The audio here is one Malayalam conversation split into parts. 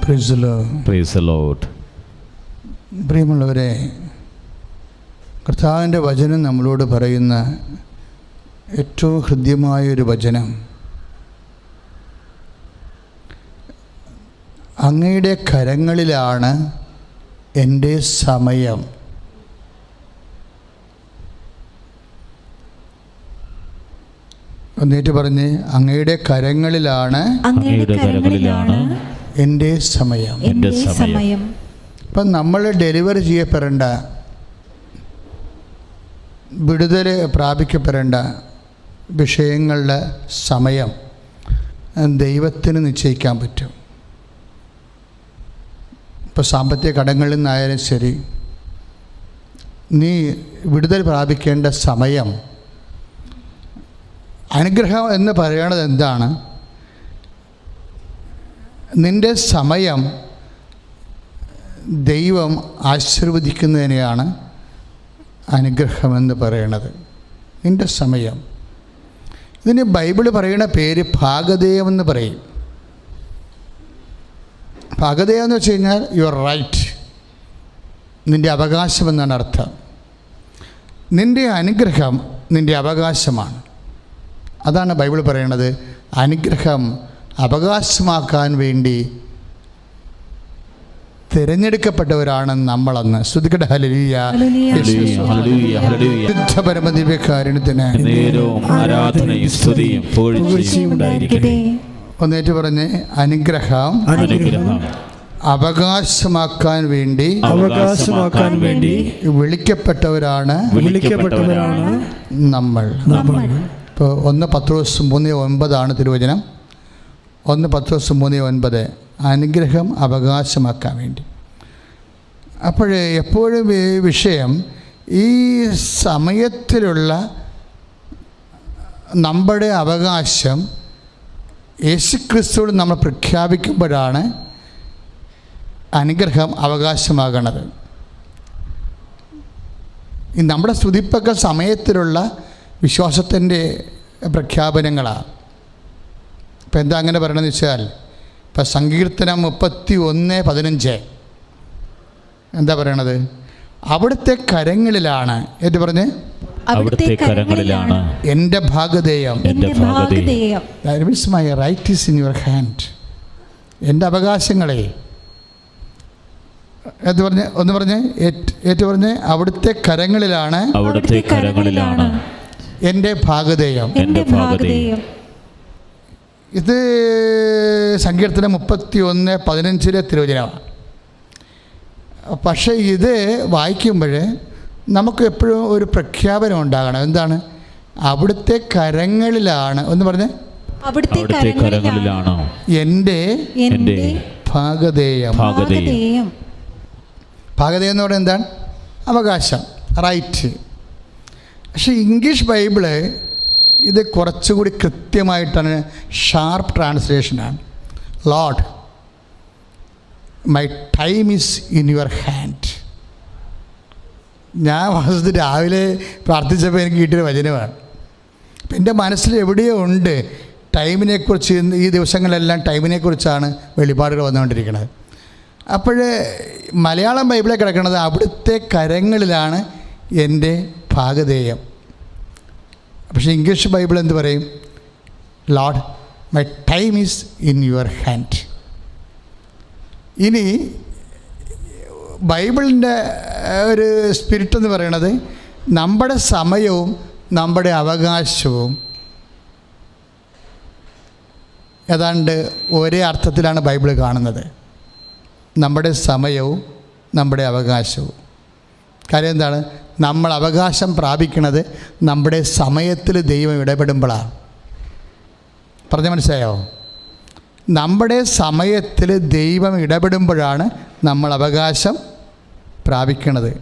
Price the Lord. പ്രിയമുള്ളവരെ, കർത്താവിൻ്റെ വചനം നമ്മളോട് പറയുന്ന ഏറ്റവും ഹൃദ്യമായൊരു വചനം, അങ്ങയുടെ കരങ്ങളിലാണ് എൻ്റെ സമയം. എന്നിട്ട് പറഞ്ഞ്, അങ്ങയുടെ കരങ്ങളിലാണ് എൻ്റെ സമയം. ഇപ്പം നമ്മൾ ഡെലിവറി ചെയ്യപ്പെടേണ്ട, വിടുതൽ പ്രാപിക്കപ്പെടേണ്ട വിഷയങ്ങളുടെ സമയം ദൈവത്തിന് നിശ്ചയിക്കാൻ പറ്റും. ഇപ്പോൾ സാമ്പത്തിക കടങ്ങളിൽ നിന്നായാലും ശരി, നീ വിടുതൽ പ്രാപിക്കേണ്ട സമയം, അനുഗ്രഹം എന്ന് പറയണത് എന്താണ്? നിൻ്റെ സമയം ദൈവം ആശീർവദിക്കുന്നതിനെയാണ് അനുഗ്രഹമെന്ന് പറയണത്. നിൻ്റെ സമയം. ഇതിന് ബൈബിൾ പറയുന്ന പേര് ഭാഗധേയമെന്ന് പറയും. ഭാഗധേയം എന്ന് വെച്ച് കഴിഞ്ഞാൽ യുവർ റൈറ്റ്, നിൻ്റെ അവകാശമെന്നാണ് അർത്ഥം. നിൻ്റെ അനുഗ്രഹം നിൻ്റെ അവകാശമാണ്. അതാണ് ബൈബിൾ പറയണത്. അനുഗ്രഹം അവകാശമാക്കാൻ വേണ്ടി തിരഞ്ഞെടുക്കപ്പെട്ടവരാണ് നമ്മളെന്ന്. സ്തുതിക്കട്ടെ, ഹല്ലേലൂയ. പരമദിവ്യകാരുണ്യത്തിന് ഒന്നേറ്റ് പറഞ്ഞ്, അനുഗ്രഹം അവകാശമാക്കാൻ വേണ്ടി വിളിക്കപ്പെട്ടവരാണ് നമ്മൾ. ഇപ്പോൾ 1 പത്രോസ് 3:9 തിരുവചനം. 1 പത്രോസ് 3:9, അനുഗ്രഹം അവകാശമാക്കാൻ വേണ്ടി. അപ്പോൾ എപ്പോഴും വിഷയം ഈ സമയത്തിലുള്ള നമ്മുടെ അവകാശം യേശുക്രിസ്തുവിൽ നമ്മൾ പ്രഖ്യാപിക്കുമ്പോഴാണ് അനുഗ്രഹം അവകാശമാകണത്. ഈ നമ്മുടെ സ്തുതിപ്പൊക്കെ സമയത്തിലുള്ള വിശ്വാസത്തിൻ്റെ പ്രഖ്യാപനങ്ങളാണ്. ഇപ്പം എന്താ അങ്ങനെ പറയണമെന്ന് വെച്ചാൽ, ഇപ്പം സങ്കീർത്തനം 31:15 എന്താ പറയണത്? അവിടുത്തെ കരങ്ങളിലാണ്, എന്ന് പറഞ്ഞ്, അവിടുത്തെ കരങ്ങളിലാണ് എൻ്റെ ഭാഗധേയം. That means my right is in your hand. എൻ്റെ അവകാശങ്ങളെ ഒന്ന് പറഞ്ഞ് ഏറ്റു പറഞ്ഞ്, അവിടുത്തെ കരങ്ങളിലാണ് എൻ്റെ ഭാഗധേയം. ഇത് സങ്കീർത്തനം 31:15 തിരുവചനമാണ്. പക്ഷേ ഇത് വായിക്കുമ്പോൾ നമുക്ക് എപ്പോഴും ഒരു പ്രഖ്യാപനം ഉണ്ടാകണം. എന്താണ്? അവിടുത്തെ കരങ്ങളിലാണ്, ഒന്ന് പറഞ്ഞ്, അവിടുത്തെ കരങ്ങളിലാണ് എൻ്റെ ഭാഗധേയം. ഭാഗധേയം എന്ന് പറയുന്നത് എന്താണ്? അവകാശം, റൈറ്റ്. പക്ഷേ ഇംഗ്ലീഷ് ബൈബിള് ഇത് കുറച്ചുകൂടി കൃത്യമായിട്ടാണ്, ഷാർപ്പ് ട്രാൻസ്ലേഷനാണ്. Lord, my time is in your hand. ഞാൻ വാസ്തു രാവിലെ പ്രാർത്ഥിച്ചപ്പോൾ എനിക്ക് കിട്ടിയൊരു വചനമാണ്. അപ്പം എൻ്റെ മനസ്സിൽ എവിടെയോ ഉണ്ട് ടൈമിനെക്കുറിച്ച്. ഈ ദിവസങ്ങളെല്ലാം ടൈമിനെക്കുറിച്ചാണ് വെളിപാടുകൾ വന്നുകൊണ്ടിരിക്കുന്നത്. അപ്പോൾ മലയാളം ബൈബിളിൽ കിടക്കുന്നത്, അവിടുത്തെ കരങ്ങളിലാണ് എൻ്റെ ഭാഗധേയം. പക്ഷേ ഇംഗ്ലീഷ് ബൈബിൾ എന്ത് പറയും? Lord, my time is in your hand. ഇനി ബൈബിളിൻ്റെ ഒരു സ്പിരിറ്റ് എന്ന് പറയണത്, നമ്മുടെ സമയവും നമ്മുടെ അവകാശവും ഏതാണ്ട് ഒരേ അർത്ഥത്തിലാണ് ബൈബിൾ കാണുന്നത്. നമ്മുടെ സമയവും നമ്മുടെ അവകാശവും. കാര്യം എന്താണ്? നമ്മൾ അവകാശം പ്രാപിക്കുന്നത് നമ്മുടെ സമയത്തിൽ ദൈവം ഇടപെടുമ്പോഴാണ്. പറഞ്ഞ മനസ്സിലായോ? നമ്മുടെ സമയത്തിൽ ദൈവം ഇടപെടുമ്പോഴാണ് നമ്മൾ അവകാശം പ്രാപിക്കണത്.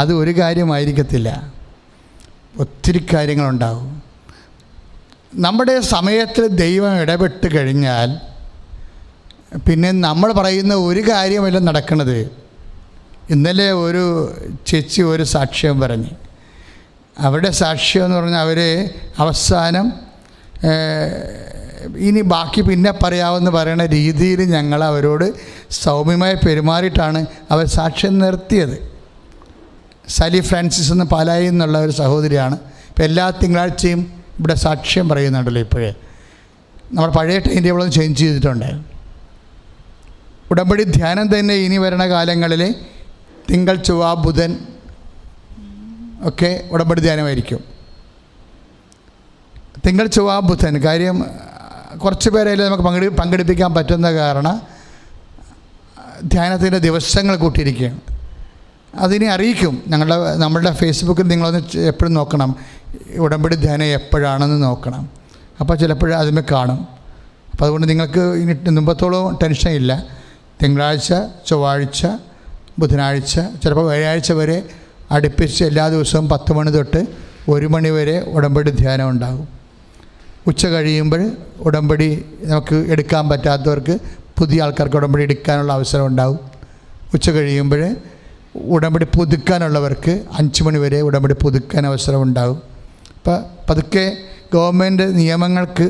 അത് ഒരു കാര്യമായിരിക്കത്തില്ല, ഒത്തിരി കാര്യങ്ങളുണ്ടാകും. നമ്മുടെ സമയത്തിൽ ദൈവം ഇടപെട്ട് കഴിഞ്ഞാൽ പിന്നെ നമ്മൾ പറയുന്ന ഒരു കാര്യമല്ല നടക്കുന്നത്. ഇന്നലെ ഒരു ചേച്ചി ഒരു സാക്ഷ്യം പറഞ്ഞ്, അവരുടെ സാക്ഷ്യം എന്ന് പറഞ്ഞാൽ അവർ അവസാനം ഇനി ബാക്കി പിന്നെ പറയാമെന്ന് പറയുന്ന രീതിയിൽ ഞങ്ങൾ അവരോട് സൗമ്യമായി പെരുമാറിയിട്ടാണ് അവർ സാക്ഷ്യം നിർത്തിയത്. സലി ഫ്രാൻസിസ് എന്ന് പാലായിൽ നിന്നുള്ള ഒരു സഹോദരിയാണ്. ഇപ്പോൾ എല്ലാ തിങ്കളാഴ്ചയും ഇവിടെ സാക്ഷ്യം പറയുന്നുണ്ടല്ലോ. ഇപ്പോഴേ നമ്മൾ പഴയ ടൈം ടേബിളൊന്നും ചേഞ്ച് ചെയ്തിട്ടുണ്ട്. ഉടമ്പടി ധ്യാനം തന്നെ ഇനി വരുന്ന കാലങ്ങളിൽ തിങ്കൾ, ചൊവ്വ, ബുധൻ ഒക്കെ ഉടമ്പടി ധ്യാനമായിരിക്കും. തിങ്കൾ, ചൊവ്വ, ബുധൻ. കാര്യം കുറച്ച് പേരെല്ലാം നമുക്ക് പങ്കെടുപ്പിക്കാൻ പറ്റുന്ന കാരണം ധ്യാനത്തിൻ്റെ ദിവസങ്ങൾ കൂട്ടിയിരിക്കുകയാണ്. അതിനെ അറിയിക്കും. നമ്മളുടെ ഫേസ്ബുക്കിൽ നിങ്ങളൊന്ന് എപ്പോഴും നോക്കണം, ഉടമ്പടി ധ്യാനം എപ്പോഴാണെന്ന് നോക്കണം. അപ്പോൾ ചിലപ്പോൾ അതിന്മേൽ കാണും. അപ്പോൾ അതുകൊണ്ട് നിങ്ങൾക്ക് ഇനി മുമ്പത്തോളം ടെൻഷൻ ഇല്ല. തിങ്കളാഴ്ച, ചൊവ്വാഴ്ച, ബുധനാഴ്ച, ചിലപ്പോൾ വ്യാഴാഴ്ച വരെ അടുപ്പിച്ച് എല്ലാ ദിവസവും 10 മണി തൊട്ട് 1 മണി വരെ ഉടമ്പടി ധ്യാനം ഉണ്ടാകും. ഉച്ച കഴിയുമ്പോൾ ഉടമ്പടി നമുക്ക് എടുക്കാൻ പറ്റാത്തവർക്ക്, പുതിയ ആൾക്കാർക്ക് ഉടമ്പടി എടുക്കാനുള്ള അവസരം ഉണ്ടാകും. ഉച്ച കഴിയുമ്പോൾ ഉടമ്പടി പുതുക്കാനുള്ളവർക്ക് 5 മണി വരെ ഉടമ്പടി പുതുക്കാൻ അവസരം ഉണ്ടാകും. അപ്പോൾ പതുക്കെ ഗവൺമെൻറ് നിയമങ്ങൾക്ക്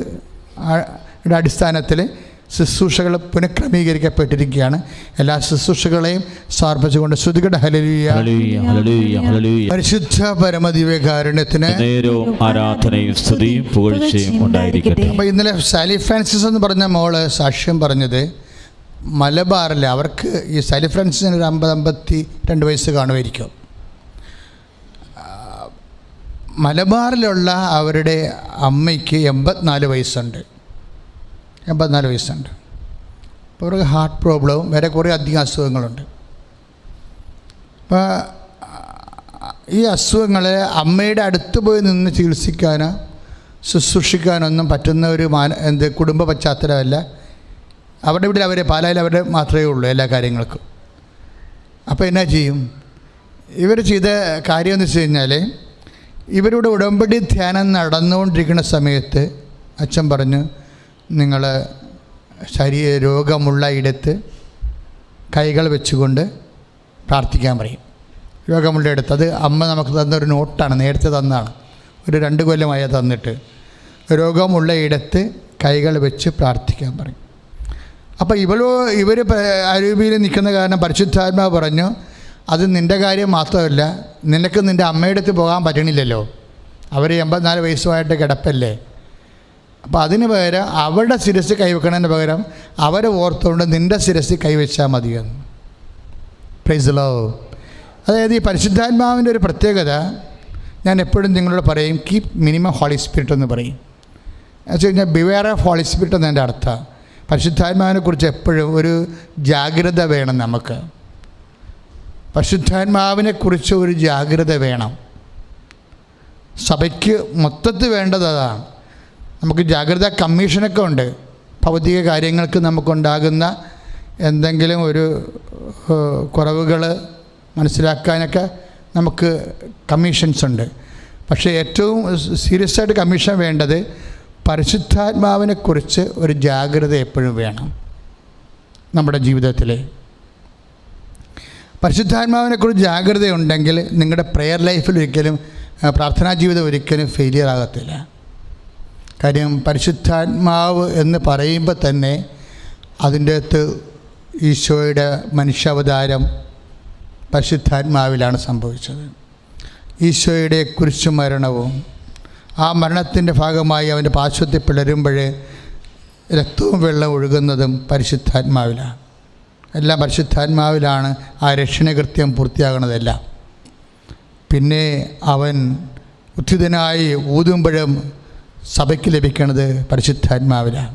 അടിസ്ഥാനത്തിൽ ശുശ്രൂഷകൾ പുനഃക്രമീകരിക്കപ്പെട്ടിരിക്കുകയാണ്. എല്ലാ ശുശ്രൂഷകളെയും സമർപ്പിച്ചുകൊണ്ട് ശ്രുതികട ഹല്ലേലൂയ പരിശുദ്ധ പരമദിവ്യകാരുണ്യത്തിന് ആരാധനയും സ്തുതിയും പുകഴ്ചയും ഉണ്ടായിരിക്കട്ടെ. അപ്പോൾ ഇന്നലെ സാലി ഫ്രാൻസിസ് എന്ന് പറഞ്ഞ മോള് സാക്ഷ്യം പറഞ്ഞത് മലബാറിൽ, അവർക്ക് ഈ സാലി ഫ്രാൻസിസിന് ഒരു 50-52 വയസ്സ് കാണുമായിരിക്കും. മലബാറിലുള്ള അവരുടെ അമ്മയ്ക്ക് 84 വയസ്സുണ്ട്. 84 വയസ്സുണ്ട്. അപ്പോൾ അവർക്ക് ഹാർട്ട് പ്രോബ്ലവും വേറെ കുറേ അധികം അസുഖങ്ങളുണ്ട്. അപ്പോൾ ഈ അസുഖങ്ങളെ അമ്മയുടെ അടുത്ത് പോയി നിന്ന് ചികിത്സിക്കാനോ ശുശ്രൂഷിക്കാനൊന്നും പറ്റുന്ന ഒരു കുടുംബ പശ്ചാത്തലമല്ല. അവരുടെ വീട്ടിൽ അവരെ പാലായിൽ അവരുടെ മാത്രമേ ഉള്ളൂ എല്ലാ കാര്യങ്ങൾക്കും. അപ്പോൾ എന്നാ ചെയ്യും? ഇവർ ചെയ്ത കാര്യം എന്ന് വെച്ച് കഴിഞ്ഞാൽ, ഇവരുടെ ഉടമ്പടി ധ്യാനം നടന്നുകൊണ്ടിരിക്കുന്ന സമയത്ത് അച്ഛൻ പറഞ്ഞു, നിങ്ങൾ രോഗമുള്ള ഇടത്ത് കൈകൾ വെച്ചുകൊണ്ട് പ്രാർത്ഥിക്കാൻ പറയും. രോഗമുള്ള ഇടത്ത്. അത് അമ്മ നമുക്ക് തന്നൊരു നോട്ടാണ്, നേരത്തെ തന്നാണ്, ഒരു 2 കൊല്ലമായി തന്നിട്ട്. രോഗമുള്ള ഇടത്ത് കൈകൾ വെച്ച് പ്രാർത്ഥിക്കാൻ പറയും. അപ്പോൾ ഇവർ അരൂപിയിൽ നിൽക്കുന്ന കാരണം പരിശുദ്ധാത്മാവ് പറഞ്ഞു, അത് നിൻ്റെ കാര്യം മാത്രമല്ല, നിനക്ക് നിൻ്റെ അമ്മയുടെ അടുത്ത് പോകാൻ പറ്റണില്ലല്ലോ, അവർ 84 വയസ്സുമായിട്ട് കിടപ്പല്ലേ. അപ്പോൾ അതിന് പകരം അവരുടെ ശിരസ് കൈവെക്കണതിന് പകരം അവരെ ഓർത്തുകൊണ്ട് നിൻ്റെ ശിരസ് കൈവച്ചാൽ മതിയെന്ന്. Price the Lord. അതായത് ഈ പരിശുദ്ധാത്മാവിൻ്റെ ഒരു പ്രത്യേകത ഞാൻ എപ്പോഴും നിങ്ങളോട് പറയും, കീപ് മിനിമം ഹോളി സ്പിരിറ്റ് എന്ന് പറയും. എന്ന് വെച്ച് കഴിഞ്ഞാൽ ബിവെയർ ഓഫ് ഹോളി സ്പിരിറ്റ് എന്നതിൻ്റെ അർത്ഥം പരിശുദ്ധാത്മാവിനെക്കുറിച്ച് എപ്പോഴും ഒരു ജാഗ്രത വേണം. നമുക്ക് പരിശുദ്ധാത്മാവിനെക്കുറിച്ച് ഒരു ജാഗ്രത വേണം. സഭയ്ക്ക് മൊത്തത്തിൽ വേണ്ടത് അതാണ്. നമുക്ക് ജാഗ്രതാ കമ്മീഷനൊക്കെ ഉണ്ട്. ഭൗതിക കാര്യങ്ങൾക്ക് നമുക്കുണ്ടാകുന്ന എന്തെങ്കിലും ഒരു കുറവുകൾ മനസ്സിലാക്കാനൊക്കെ നമുക്ക് കമ്മീഷൻസ് ഉണ്ട്. പക്ഷേ ഏറ്റവും സീരിയസ് ആയിട്ട് കമ്മീഷൻ വേണ്ടത് പരിശുദ്ധാത്മാവിനെക്കുറിച്ച് ഒരു ജാഗ്രത എപ്പോഴും വേണം നമ്മുടെ ജീവിതത്തിൽ. പരിശുദ്ധാത്മാവിനെക്കുറിച്ച് ജാഗ്രതയുണ്ടെങ്കിൽ നിങ്ങളുടെ പ്രെയർ ലൈഫിൽ ഒരിക്കലും, പ്രാർത്ഥനാ ജീവിതം ഒരിക്കലും ഫെയിലിയർ ആകത്തില്ല. കാര്യം പരിശുദ്ധാത്മാവ് എന്ന് പറയുമ്പോൾ തന്നെ അതിൻ്റെ അകത്ത് ഈശോയുടെ മനുഷ്യാവതാരം പരിശുദ്ധാത്മാവിലാണ് സംഭവിച്ചത്. ഈശോയുടെ കുരിശു മരണവും ആ മരണത്തിൻ്റെ ഭാഗമായി അവൻ്റെ പാർശ്വത്തിൽ പിളരുമ്പോൾ രക്തവും വെള്ളം ഒഴുകുന്നതും പരിശുദ്ധാത്മാവിലാണ്. എല്ലാം പരിശുദ്ധാത്മാവിലാണ് ആ രക്ഷണകൃത്യം പൂർത്തിയാകുന്നതെല്ലാം. പിന്നെ അവൻ ഉത്ഥിതനായി ഊതുമ്പോഴും സഭയ്ക്ക് ലഭിക്കുന്നത് പരിശുദ്ധാത്മാവിലാണ്.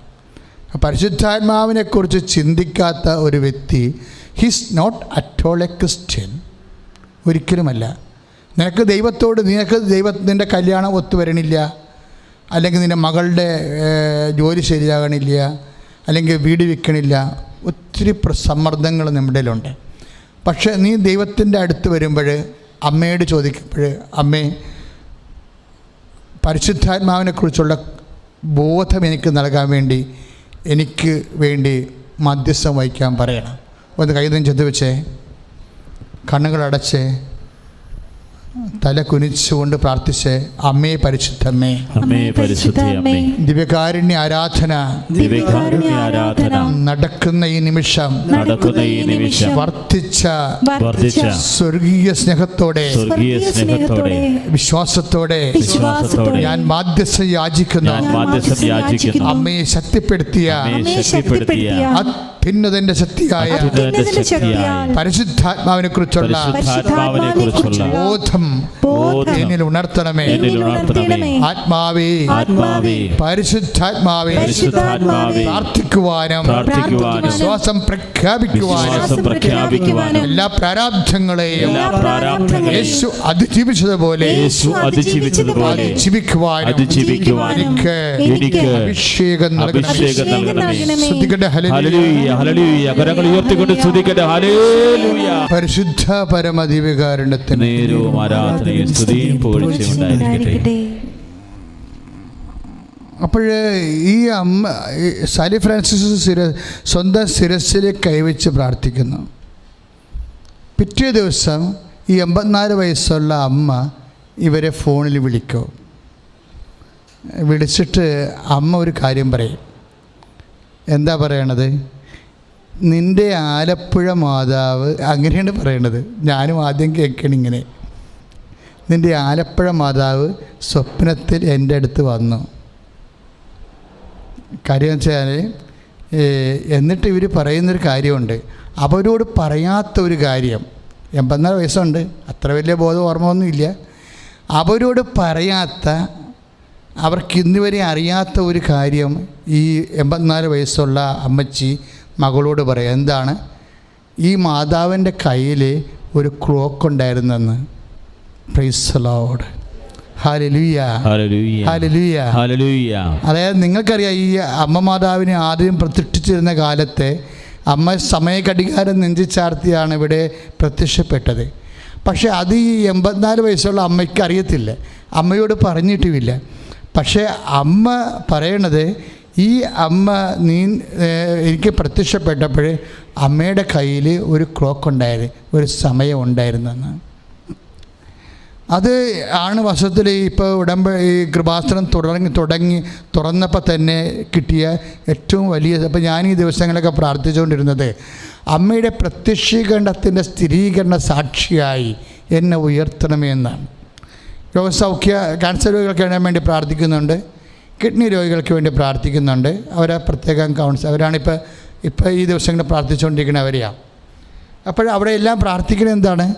പരിശുദ്ധാത്മാവിനെക്കുറിച്ച് ചിന്തിക്കാത്ത ഒരു വ്യക്തി he's not at all a Christian. ഒരിക്കലുമല്ല. നിനക്ക് നിൻ്റെ കല്യാണം ഒത്തുവരണില്ല, അല്ലെങ്കിൽ നിൻ്റെ മകളുടെ ജോലി ശരിയാകണില്ല, അല്ലെങ്കിൽ വീട് വിൽക്കണില്ല, ഒത്തിരി സമ്മർദ്ദങ്ങൾ നമ്മുടെ ഇടയിലുണ്ട്. പക്ഷേ നീ ദൈവത്തിൻ്റെ അടുത്ത് വരുമ്പോൾ, അമ്മയോട് ചോദിക്കുമ്പോൾ, അമ്മേ പരിശുദ്ധാത്മാവിനെക്കുറിച്ചുള്ള ബോധം എനിക്ക് നൽകാൻ വേണ്ടി എനിക്ക് വേണ്ടി മധ്യസ്ഥം വഹിക്കാൻ പറയണം. ഒന്ന് കൈ നെഞ്ചത്ത് വെച്ചേ, കണ്ണുകളടച്ചേ, തല കുനിച്ചുകൊണ്ട് പ്രാർത്ഥിച്ച് അമ്മേ പരിശുദ്ധമ്മേ, അമ്മേ പരിശുദ്ധയമ്മേ, ദിവ്യകാരുണ്യ ആരാധന ദിവ്യകാരുണ്യ ആരാധന നടക്കുന്ന ഈ നിമിഷം വർദ്ധിച്ച സ്വർഗീയ സ്നേഹത്തോടെ വിശ്വാസത്തോടെ ഞാൻ മാധ്യസ്ഥ യാചിക്കുന്നു. അമ്മയെ ശക്തിപ്പെടുത്തിയ അത്യുന്നതന്റെ ശക്തിയായ പരിശുദ്ധാത്മാവിനെ കുറിച്ചുള്ള ബോധം എന്നിൽ ഉണർത്തണമേ. ആത്മാവേ, പരിശുദ്ധാത്മാവേ, പ്രാർത്ഥിക്കുവാനും വിശ്വാസം പ്രഖ്യാപിക്കുവാനും എല്ലാ പ്രാരാബ്ധങ്ങളെയും യേശു അതിജീവിച്ചതുപോലെ ജീവിക്കുവാനും എനിക്ക് അഭിഷേകം പരിശുദ്ധ പരമദിവ്യകാരുണ്യത്തിന് അപ്പോഴേ ഈ അമ്മ സാലി ഫ്രാൻസിസ് സ്വന്തം ശിരസ്സിലേക്ക് കൈവച്ച് പ്രാർത്ഥിക്കുന്നു. പിറ്റേ ദിവസം ഈ 84 വയസ്സുള്ള അമ്മ ഇവരെ ഫോണിൽ വിളിക്കും. വിളിച്ചിട്ട് അമ്മ ഒരു കാര്യം പറയും. എന്താ പറയണത്? നിൻ്റെ ആലപ്പുഴ മാതാവ്, അങ്ങനെയാണ് പറയണത്. ഞാനും ആദ്യം കേൾക്കണം ഇങ്ങനെ. നിൻ്റെ ആലപ്പുഴ മാതാവ് സ്വപ്നത്തിൽ എൻ്റെ അടുത്ത് വന്നു. കാര്യം വെച്ചാൽ എന്നിട്ട് ഇവർ പറയുന്നൊരു കാര്യമുണ്ട്. അവരോട് പറയാത്ത ഒരു കാര്യം, 84 വയസ്സുണ്ട്, അത്ര വലിയ ബോധം ഓർമ്മയൊന്നുമില്ല. അവരോട് പറയാത്ത, അവർക്ക് ഇന്നുവരെ അറിയാത്ത ഒരു കാര്യം ഈ 84 വയസ്സുള്ള അമ്മച്ചി മകളോട് പറയാം. എന്താണ്? ഈ മാതാവിൻ്റെ കയ്യിൽ ഒരു ക്ലോക്ക് ഉണ്ടായിരുന്നെന്ന്. Praise the Lord. ഹല്ലേലൂയ, ഹല്ലേലൂയ, ഹല്ലേലൂയ. അതായത് നിങ്ങൾക്കറിയാം, ഈ അമ്മ മാതാവിനെ ആദ്യം പ്രതിഷ്ഠിച്ചിരുന്ന കാലത്തെ അമ്മ സമയഘടികാരം നെഞ്ചിച്ചാർത്തിയാണ് ഇവിടെ പ്രത്യക്ഷപ്പെട്ടത്. പക്ഷേ അത് ഈ 84 വയസ്സുള്ള അമ്മയ്ക്ക് അറിയത്തില്ല, അമ്മയോട് പറഞ്ഞിട്ടുമില്ല. പക്ഷേ അമ്മ പറയണത്, ഈ അമ്മ എനിക്ക് പ്രത്യക്ഷപ്പെട്ടപ്പോൾ അമ്മയുടെ കയ്യിൽ ഒരു ക്ലോക്ക് ഉണ്ടായിരുന്നു, ഒരു സമയം ഉണ്ടായിരുന്നെന്ന്. അത് ആണ് വശത്തിൽ ഇപ്പോൾ ഈ കൃപാസനം തുറന്നപ്പോൾ തന്നെ കിട്ടിയ ഏറ്റവും വലിയ. അപ്പോൾ ഞാൻ ഈ ദിവസങ്ങളൊക്കെ പ്രാർത്ഥിച്ചുകൊണ്ടിരുന്നത്, അമ്മയുടെ പ്രത്യക്ഷീകരണത്തിൻ്റെ സ്ഥിരീകരണ സാക്ഷിയായി എന്നെ ഉയർത്തണമേ എന്നാണ്. രോഗസൗഖ്യ ക്യാൻസർ രോഗികൾക്ക് വേണ്ടി പ്രാർത്ഥിക്കുന്നുണ്ട്, കിഡ്നി രോഗികൾക്ക് വേണ്ടി പ്രാർത്ഥിക്കുന്നുണ്ട്. അവരെ പ്രത്യേകം അവരാണിപ്പോൾ ഈ ദിവസങ്ങളിൽ പ്രാർത്ഥിച്ചുകൊണ്ടിരിക്കുന്നവരെയാണ്. അപ്പോൾ അവിടെ എല്ലാം പ്രാർത്ഥിക്കുന്നത് എന്താണ്?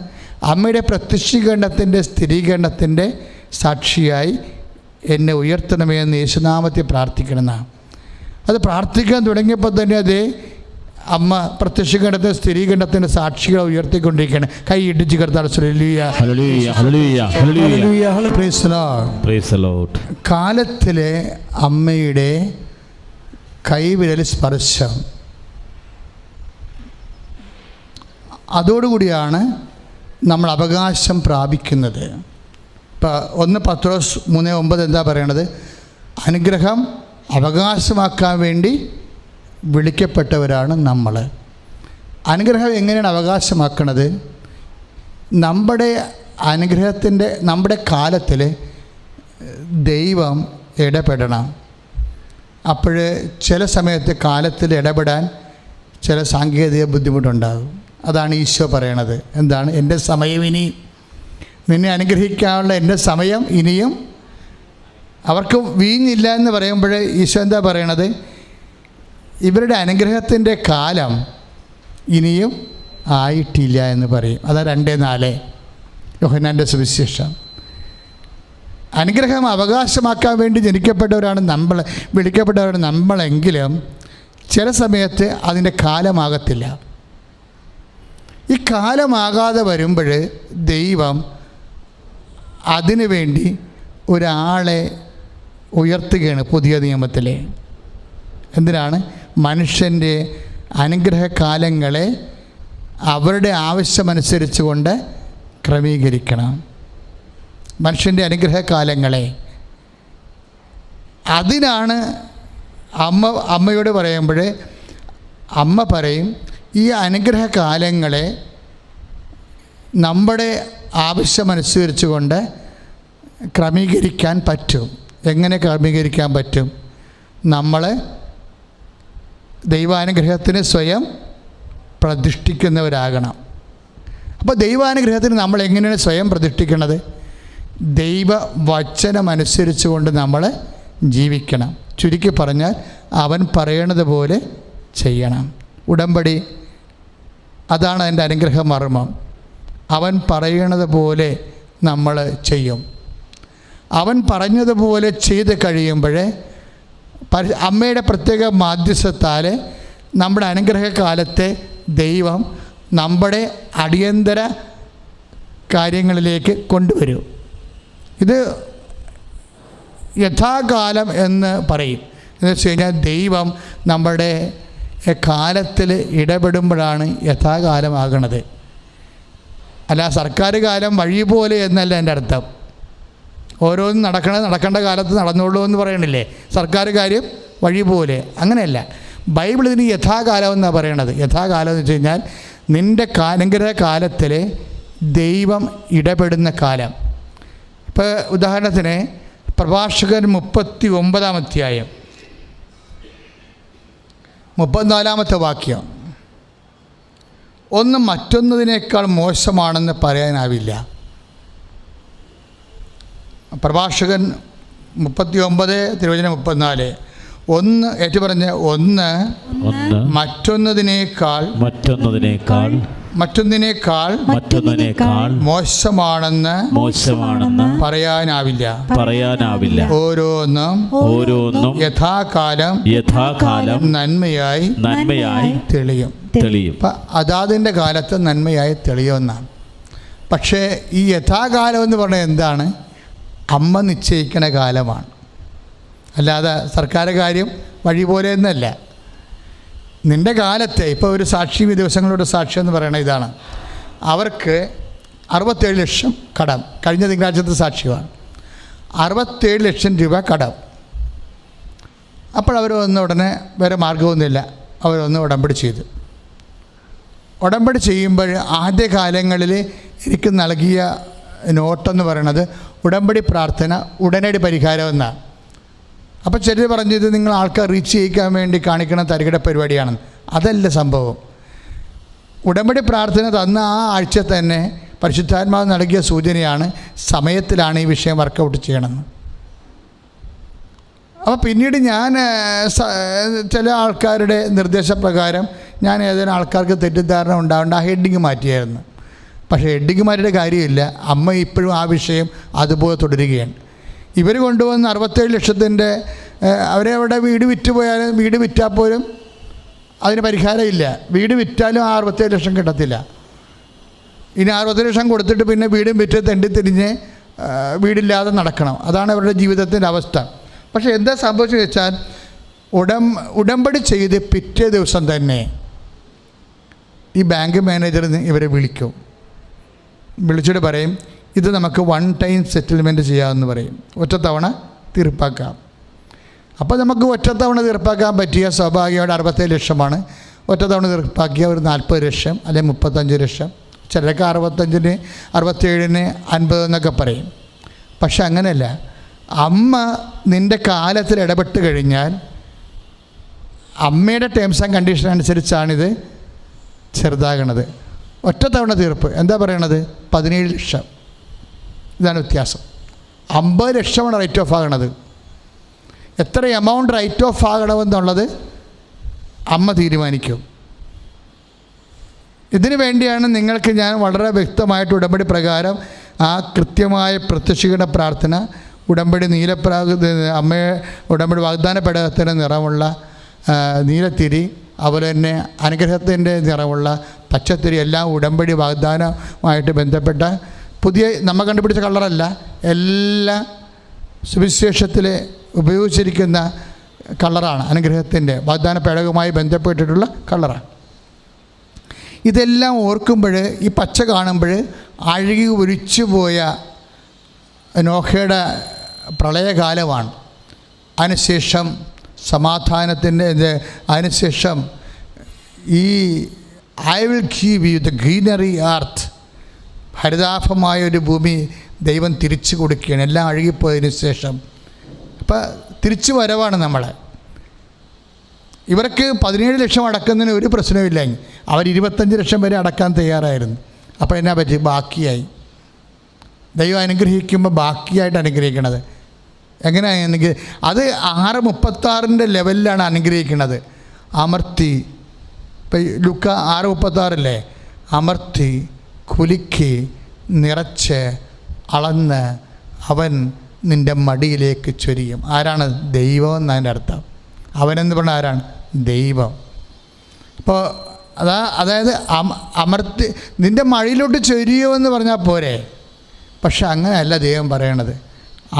അമ്മയുടെ പ്രത്യക്ഷീകരണത്തിൻ്റെ സ്ഥിരീകരണത്തിൻ്റെ സാക്ഷിയായി എന്നെ ഉയർത്തണമേ എന്ന് യേശുനാമത്തെ പ്രാർത്ഥിക്കണമെന്നാണ്. അത് പ്രാർത്ഥിക്കാൻ തുടങ്ങിയപ്പോൾ തന്നെ അതേ അമ്മ പ്രത്യക്ഷീകരണത്തിൻ്റെ സ്ഥിരീകരണത്തിൻ്റെ സാക്ഷികളെ ഉയർത്തിക്കൊണ്ടിരിക്കുകയാണ്. കൈ ഇടിച്ച് കർത്താവ് കാലത്തിലെ അമ്മയുടെ കൈവിരൽ സ്പർശം, അതോടുകൂടിയാണ് നമ്മൾ അവകാശം പ്രാപിക്കുന്നത്. ഇപ്പോൾ 1 പത്രോസ് 3:9 എന്താ പറയണത്? അനുഗ്രഹം അവകാശമാക്കാൻ വേണ്ടി വിളിക്കപ്പെട്ടവരാണ് നമ്മൾ. അനുഗ്രഹം എങ്ങനെയാണ് അവകാശമാക്കണത്? നമ്മുടെ അനുഗ്രഹത്തിൻ്റെ നമ്മുടെ കാലത്തിൽ ദൈവം ഇടപെടണം. അപ്പോൾ ചില സമയത്ത് കാലത്തിൽ ഇടപെടാൻ ചില സാങ്കേതിക ബുദ്ധിമുട്ടുണ്ടാകും. അതാണ് ഈശോ പറയണത്. എന്താണ്? എൻ്റെ സമയം ഇനിയും, നിന്നെ അനുഗ്രഹിക്കാനുള്ള എൻ്റെ സമയം ഇനിയും. അവർക്ക് വീഞ്ഞില്ല എന്ന് പറയുമ്പോൾ ഈശോ എന്താ പറയണത്? ഇവരുടെ അനുഗ്രഹത്തിൻ്റെ കാലം ഇനിയും ആയിട്ടില്ല എന്ന് പറയും. അതാ 2:4 യോഹന്നാൻ്റെ സുവിശേഷം. അനുഗ്രഹം അവകാശമാക്കാൻ വേണ്ടി ജനിക്കപ്പെട്ടവരാണ് നമ്മൾ, വിളിക്കപ്പെട്ടവരാണ് നമ്മളെങ്കിലും ചില സമയത്ത് അതിൻ്റെ കാലമാകത്തില്ല. ഈ കാലമാകാതെ വരുമ്പോൾ ദൈവം അതിനു വേണ്ടി ഒരാളെ ഉയർത്തുകയാണ് പുതിയ നിയമത്തിലെ. എന്തിനാണ്? മനുഷ്യൻ്റെ അനുഗ്രഹകാലങ്ങളെ അവരുടെ ആവശ്യമനുസരിച്ച് കൊണ്ട് ക്രമീകരിക്കണം. മനുഷ്യൻ്റെ കാലങ്ങളെ അതിനാണ് അമ്മയോട് പറയുമ്പോൾ അമ്മ പറയും, ഈ അനുഗ്രഹകാലങ്ങളെ നമ്മുടെ ആവശ്യമനുസരിച്ച് കൊണ്ട് ക്രമീകരിക്കാൻ പറ്റും. എങ്ങനെ ക്രമീകരിക്കാൻ പറ്റും? നമ്മൾ ദൈവാനുഗ്രഹത്തിന് സ്വയം പ്രതിഷ്ഠിക്കുന്നവരാകണം. അപ്പോൾ ദൈവാനുഗ്രഹത്തിന് നമ്മൾ എങ്ങനെയാണ് സ്വയം പ്രതിഷ്ഠിക്കുന്നത്? ദൈവവചനമനുസരിച്ച് കൊണ്ട് നമ്മൾ ജീവിക്കണം. ചുരുക്കി പറഞ്ഞാൽ അവൻ പറയണത് പോലെ ചെയ്യണം. ഉടമ്പടി അതാണ് അതിൻ്റെ അനുഗ്രഹ മർമ്മം. അവൻ പറയണത് പോലെ നമ്മൾ ചെയ്യും. അവൻ പറഞ്ഞതുപോലെ ചെയ്ത് കഴിയുമ്പോൾ അമ്മയുടെ പ്രത്യേക മാധ്യസ്ഥത്താൽ നമ്മുടെ അനുഗ്രഹകാലത്തെ ദൈവം നമ്മുടെ അടിയന്തര കാര്യങ്ങളിലേക്ക് കൊണ്ടുവരും. ഇത് യഥാകാലം എന്ന് പറയും. എന്ന് വെച്ച് കഴിഞ്ഞാൽ ദൈവം നമ്മുടെ കാലത്തിൽ ഇടപെടുമ്പോഴാണ് യഥാകാലമാകണത്. അല്ല സർക്കാർ കാലം വഴി പോലെ എന്നല്ല എൻ്റെ അർത്ഥം. ഓരോന്നും നടക്കേണ്ട കാലത്ത് നടന്നോളൂ എന്ന് പറയണില്ലേ? സർക്കാർ കാര്യം വഴി പോലെ, അങ്ങനെയല്ല. ബൈബിൾ ഇതിന് യഥാകാലം എന്നാണ് പറയണത്. യഥാകാലം എന്ന് വെച്ച് കഴിഞ്ഞാൽ നിൻ്റെ അനുഗ്രഹ കാലത്തിൽ ദൈവം ഇടപെടുന്ന കാലം. ഇപ്പോൾ ഉദാഹരണത്തിന് പ്രഭാഷകൻ 39 അധ്യായം 34 വാക്യം, ഒന്ന് മറ്റൊന്നതിനേക്കാൾ മോശമാണെന്ന് പറയാനാവില്ല. പ്രഭാഷകൻ 39 തിരുവചനം 34, ഒന്ന് ഏറ്റുപറഞ്ഞ് ഒന്ന് മറ്റൊന്നതിനേക്കാൾ മോശമാണെന്ന് പറയാനാവില്ല. ഓരോന്നും യഥാകാലം നന്മയായി തെളിയും. അതാതിൻ്റെ കാലത്ത് നന്മയായി തെളിയുമെന്നാണ്. പക്ഷേ ഈ യഥാകാലം എന്ന് പറഞ്ഞാൽ എന്താണ്? അമ്മ നിശ്ചയിക്കണ കാലമാണ്. അല്ലാതെ സർക്കാർ കാര്യം വഴി പോലെ എന്നല്ല. നിൻ്റെ കാലത്തെ ഇപ്പോൾ ഒരു സാക്ഷി ദിവസങ്ങളുടെ സാക്ഷ്യം എന്ന് പറയുന്നത് ഇതാണ്. അവർക്ക് 67 ലക്ഷം കടം. കഴിഞ്ഞ തിങ്കളാഴ്ചത്തെ സാക്ഷ്യമാണ്. 67 ലക്ഷം രൂപ കടം. അപ്പോഴവർ വന്ന ഉടനെ വേറെ മാർഗമൊന്നുമില്ല, അവരൊന്ന് ഉടമ്പടി ചെയ്തു. ഉടമ്പടി ചെയ്യുമ്പോൾ ആദ്യ കാലങ്ങളിൽ എനിക്ക് നൽകിയ നോട്ടെന്ന് പറയണത് ഉടമ്പടി പ്രാർത്ഥന ഉടനടി പരിഹാരമെന്നാണ്. അപ്പോൾ ചിലർ പറഞ്ഞു ഇത് നിങ്ങൾ ആൾക്കാർ റീച്ച് ചെയ്യിക്കാൻ വേണ്ടി കാണിക്കണ തരികിട പരിപാടിയാണെന്ന്. അതല്ല സംഭവം. ഉടമ്പടി പ്രാർത്ഥന തന്ന ആ ആഴ്ച തന്നെ പരിശുദ്ധാത്മാവ് നൽകിയ സൂചനയാണ് സമയത്തിലാണ് ഈ വിഷയം വർക്കൗട്ട് ചെയ്യണമെന്ന്. അപ്പോൾ പിന്നീട് ഞാൻ ചില ആൾക്കാരുടെ നിർദ്ദേശപ്രകാരം ഞാൻ ഏതെങ്കിലും ആൾക്കാർക്ക് തെറ്റിദ്ധാരണ ഉണ്ടാവേണ്ട ആ ഹെഡിങ് മാറ്റിയായിരുന്നു. പക്ഷേ ഹെഡിങ് മാറ്റിയുടെ കാര്യമില്ല. അമ്മ ഇപ്പോഴും ആ വിഷയം അതുപോലെ തുടരുകയാണ്. ഇവർ കൊണ്ടുവന്ന് 67 ലക്ഷത്തിൻ്റെ അവരെ അവിടെ വീട് വിറ്റ് പോയാലും വീട് വിറ്റാൽ പോലും അതിന് പരിഹാരമില്ല. വീട് വിറ്റാലും ആ 67 ലക്ഷം കിട്ടത്തില്ല. ഇനി 67 ലക്ഷം കൊടുത്തിട്ട് പിന്നെ വീടും വിറ്റ് തെണ്ടിത്തിരിഞ്ഞ് വീടില്ലാതെ നടക്കണം. അതാണ് അവരുടെ ജീവിതത്തിൻ്റെ അവസ്ഥ. പക്ഷേ എന്താ സംഭവിച്ചതെന്ന് വെച്ചാൽ ഉടമ്പടി ചെയ്ത് പിറ്റേ ദിവസം തന്നെ ഈ ബാങ്ക് മാനേജറിന് ഇവരെ വിളിക്കും. വിളിച്ചിട്ട് പറയും ഇത് നമുക്ക് 1 ടൈം സെറ്റിൽമെൻറ്റ് ചെയ്യാമെന്ന് പറയും. ഒറ്റത്തവണ തീർപ്പാക്കാം. അപ്പോൾ നമുക്ക് ഒറ്റത്തവണ തീർപ്പാക്കാൻ പറ്റിയ സ്വാഭാവികമായിട്ട് 67 ലക്ഷമാണ്. ഒറ്റത്തവണ തീർപ്പാക്കിയ ഒരു 40 ലക്ഷം അല്ലെങ്കിൽ 35 ലക്ഷം, ചിലർക്ക് 65-ന് 67-ന് 50 എന്നൊക്കെ പറയും. പക്ഷെ അങ്ങനെയല്ല. അമ്മ നിൻ്റെ കാലത്തിൽ ഇടപെട്ട് കഴിഞ്ഞാൽ അമ്മയുടെ ടേംസ് ആൻഡ് കണ്ടീഷൻ അനുസരിച്ചാണിത് ചെറുതാകണത്. ഒറ്റത്തവണ തീർപ്പ് എന്താ പറയണത്? 17 ലക്ഷം. ഇതാണ് വ്യത്യാസം. 50 ലക്ഷമാണ് റൈറ്റ് ഓഫ് ആകണത്. എത്ര എമൗണ്ട് റൈറ്റ് ഓഫ് ആകണമെന്നുള്ളത് അമ്മ തീരുമാനിക്കും. ഇതിനു വേണ്ടിയാണ് നിങ്ങൾക്ക് ഞാൻ വളരെ വ്യക്തമായിട്ട് ഉടമ്പടി പ്രകാരം ആ കൃത്യമായ പ്രത്യക്ഷീകരണ പ്രാർത്ഥന, ഉടമ്പടി അമ്മയെ ഉടമ്പടി വാഗ്ദാന പേടകത്തിന് നിറമുള്ള നീലത്തിരി, അതുപോലെ തന്നെ അനുഗ്രഹത്തിൻ്റെ നിറമുള്ള പച്ചത്തിരി, എല്ലാം ഉടമ്പടി വാഗ്ദാനമായിട്ട് ബന്ധപ്പെട്ട പുതിയ നമ്മൾ കണ്ടുപിടിച്ച കളറല്ല, എല്ലാ സുവിശേഷത്തിൽ ഉപയോഗിച്ചിരിക്കുന്ന കളറാണ്. അനുഗ്രഹത്തിൻ്റെ വാഗ്ദാന പേടകവുമായി ബന്ധപ്പെട്ടിട്ടുള്ള കളറാണ്. ഇതെല്ലാം ഓർക്കുമ്പോൾ ഈ പച്ച കാണുമ്പോൾ അഴുകി ഒലിച്ചു പോയ നോഹയുടെ പ്രളയകാലമാണ്. അതിനുശേഷം സമാധാനത്തിൻ്റെ അതിനുശേഷം ഈ I will give you the greenery earth, ഹരിതാഭമായൊരു ഭൂമി ദൈവം തിരിച്ചു കൊടുക്കുകയാണ്, എല്ലാം അഴുകിപ്പോയതിന് ശേഷം. അപ്പം തിരിച്ചു വരവാണ് നമ്മൾ. ഇവർക്ക് 17 ലക്ഷം അടക്കുന്നതിന് ഒരു പ്രശ്നമില്ല. അവർ 25 ലക്ഷം വരെ അടക്കാൻ തയ്യാറായിരുന്നു. അപ്പോൾ എന്നാ പറ്റി? ബാക്കിയായി. ദൈവം അനുഗ്രഹിക്കുമ്പോൾ ബാക്കിയായിട്ട് അനുഗ്രഹിക്കണത് എങ്ങനെയാണെങ്കിൽ അത് 6:36 ലെവലിലാണ് അനുഗ്രഹിക്കുന്നത്. അമർത്തി, ഇപ്പം ലുക്ക 6:36 അമർത്തി കുലുക്കി നിറച്ച് അളന്ന് അവൻ നിൻ്റെ മടിയിലേക്ക് ചൊരിയും. ആരാണ്? ദൈവം എന്നതിൻ്റെ അർത്ഥം. അവനെന്ന് പറഞ്ഞാൽ ആരാണ്? ദൈവം. അപ്പോൾ അതായത് അമർത്തി നിൻ്റെ മടിയിലോട്ട് ചൊരിയുമെന്ന് പറഞ്ഞാൽ പോരെ. പക്ഷെ അങ്ങനെയല്ല ദൈവം പറയണത്.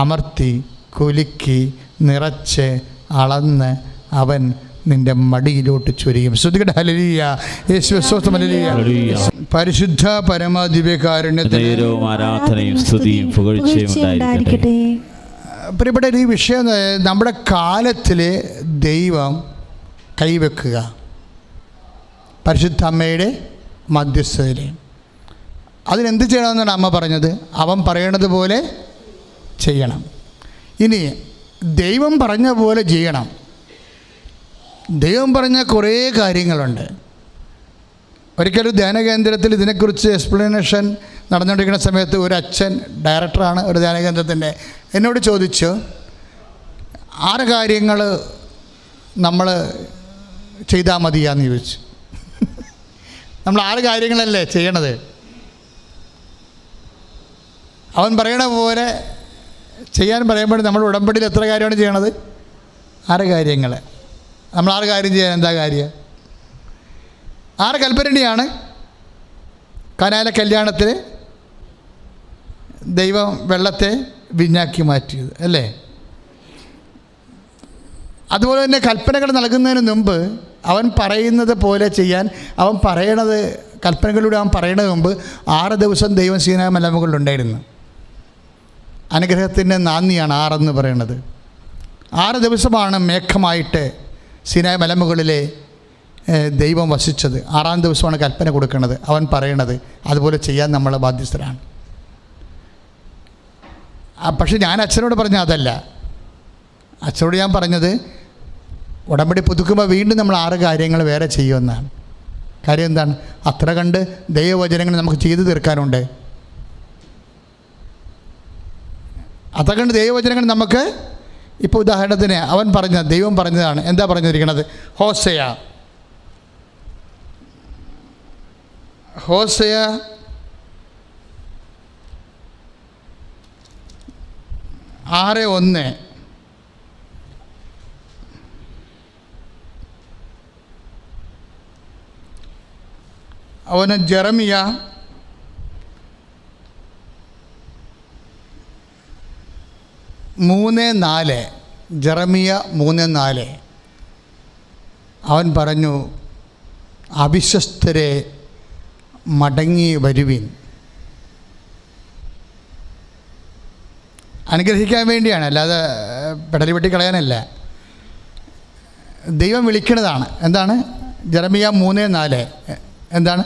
അമർത്തി കുലുക്കി നിറച്ച് അളന്ന് അവൻ നിൻ്റെ മടിയിലോട്ട് ചൊരിയും. ശ്രദ്ധിക്കട്ടെ. ഹല്ലേലൂയ. യേശുവേ സ്തോത്രം. ഹല്ലേലൂയ. പരിശുദ്ധ പരമദിവ്യകാരുണ്യത്തിന് ആരാധനയും സ്തുതിയും പുകഴ്ചയും ഉണ്ടായിരിക്കട്ടെ. പ്രിയപ്പെട്ട ഈ വിഷയം നമ്മുടെ കാലത്തിൽ ദൈവം കൈവെക്കുക, പരിശുദ്ധ അമ്മയുടെ മധ്യസ്ഥതയിൽ. അതിനെന്ത് ചെയ്യണമെന്നാണ് അമ്മ പറഞ്ഞത്? അവൻ പറയണത് പോലെ ചെയ്യണം. ഇനി ദൈവം പറഞ്ഞ പോലെ ചെയ്യണം. ദൈവം പറഞ്ഞ കുറേ കാര്യങ്ങളുണ്ട്. ഒരിക്കലും ധ്യാനകേന്ദ്രത്തിൽ ഇതിനെക്കുറിച്ച് എക്സ്പ്ലനേഷൻ നടന്നുകൊണ്ടിരിക്കുന്ന സമയത്ത് ഒരു അച്ഛൻ, ഡയറക്ടറാണ് ഒരു ധ്യാനകേന്ദ്രത്തിൻ്റെ, എന്നോട് ചോദിച്ചു 6 കാര്യങ്ങൾ നമ്മൾ ചെയ്താൽ മതിയാന്ന് ചോദിച്ചു. നമ്മൾ 6 കാര്യങ്ങളല്ലേ ചെയ്യണത്? അവൻ പറയണ പോലെ ചെയ്യാൻ പറയുമ്പോൾ നമ്മൾ ഉടമ്പടിയിൽ എത്ര കാര്യമാണ് ചെയ്യണത്? 6 കാര്യങ്ങൾ. നമ്മൾ 6 കാര്യം ചെയ്യാൻ എന്താ കാര്യം? 6 കൽപ്പനയാണ്. കാനായിലെ കല്യാണത്തിൽ ദൈവം വെള്ളത്തെ വീഞ്ഞാക്കി മാറ്റിയത് അല്ലേ? അതുപോലെ തന്നെ കൽപ്പനകൾ നൽകുന്നതിന് മുമ്പ് അവൻ പറയുന്നത് പോലെ ചെയ്യാൻ, അവൻ പറയണത് കൽപ്പനകളിലൂടെ അവൻ പറയണത് മുമ്പ് 6 ദിവസം ദൈവം സീനായി മലമുകളിലുണ്ടായിരുന്നു. അനുഗ്രഹത്തിൻ്റെ നാന്ദിയാണ് 6 എന്ന് പറയുന്നത്. 6 ദിവസമാണ് മേഘമായിട്ട് സീനായി മലമുകളിലെ ദൈവം വസിച്ചത്. 6-ാം ദിവസമാണ് കൽപ്പന കൊടുക്കുന്നത്. അവൻ പറയണത് അതുപോലെ ചെയ്യാൻ നമ്മൾ ബാധ്യസ്ഥരാണ്. പക്ഷെ ഞാൻ അച്ഛനോട് പറഞ്ഞ അതല്ല. അച്ഛനോട് ഞാൻ പറഞ്ഞത് ഉടമ്പടി പുതുക്കുമ്പോൾ വീണ്ടും നമ്മൾ 6 കാര്യങ്ങൾ വേറെ ചെയ്യുമെന്നാണ്. കാര്യം എന്താണ്? അത്ര കണ്ട് ദൈവവചനങ്ങൾ നമുക്ക് ചെയ്തു തീർക്കാനുണ്ട്. അത്ര കണ്ട് ദൈവവചനങ്ങൾ നമുക്ക് ഇപ്പോൾ ഉദാഹരണത്തിന് അവൻ പറഞ്ഞ ദൈവം പറഞ്ഞതാണ്. എന്താ പറഞ്ഞിരിക്കുന്നത്? ഹോസേയ 6:1. അവന് ജെറമിയ 3:4. ജെറമിയ 3:4 അവൻ പറഞ്ഞു, അവിശ്വസ്തരെ മടങ്ങി വരുവിൻ. അനുഗ്രഹിക്കാൻ വേണ്ടിയാണ്, അല്ലാതെ പെടലി വെട്ടി കളയാനല്ല. ദൈവം വിളിക്കുന്നതാണ്. എന്താണ്? ജെറമിയ 3:4 എന്താണ്?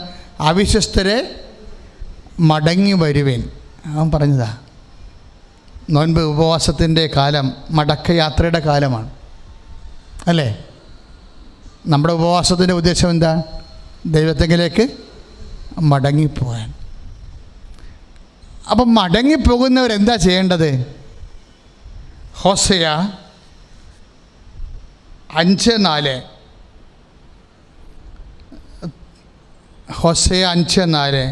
അവിശ്വസ്തരെ മടങ്ങി വരുവിൻ. അവൻ പറഞ്ഞതാ. നോൻപ് ഉപവാസത്തിൻ്റെ കാലം മടക്കയാത്രയുടെ കാലമാണ് അല്ലേ? നമ്മുടെ ഉപവാസത്തിൻ്റെ ഉദ്ദേശം എന്താ? ദൈവത്തെങ്കിലേക്ക് മടങ്ങിപ്പോകാൻ. അപ്പം മടങ്ങിപ്പോകുന്നവരെന്താ ചെയ്യേണ്ടത്? ഹോസേയ 5:4. ഹോസേയ 5:4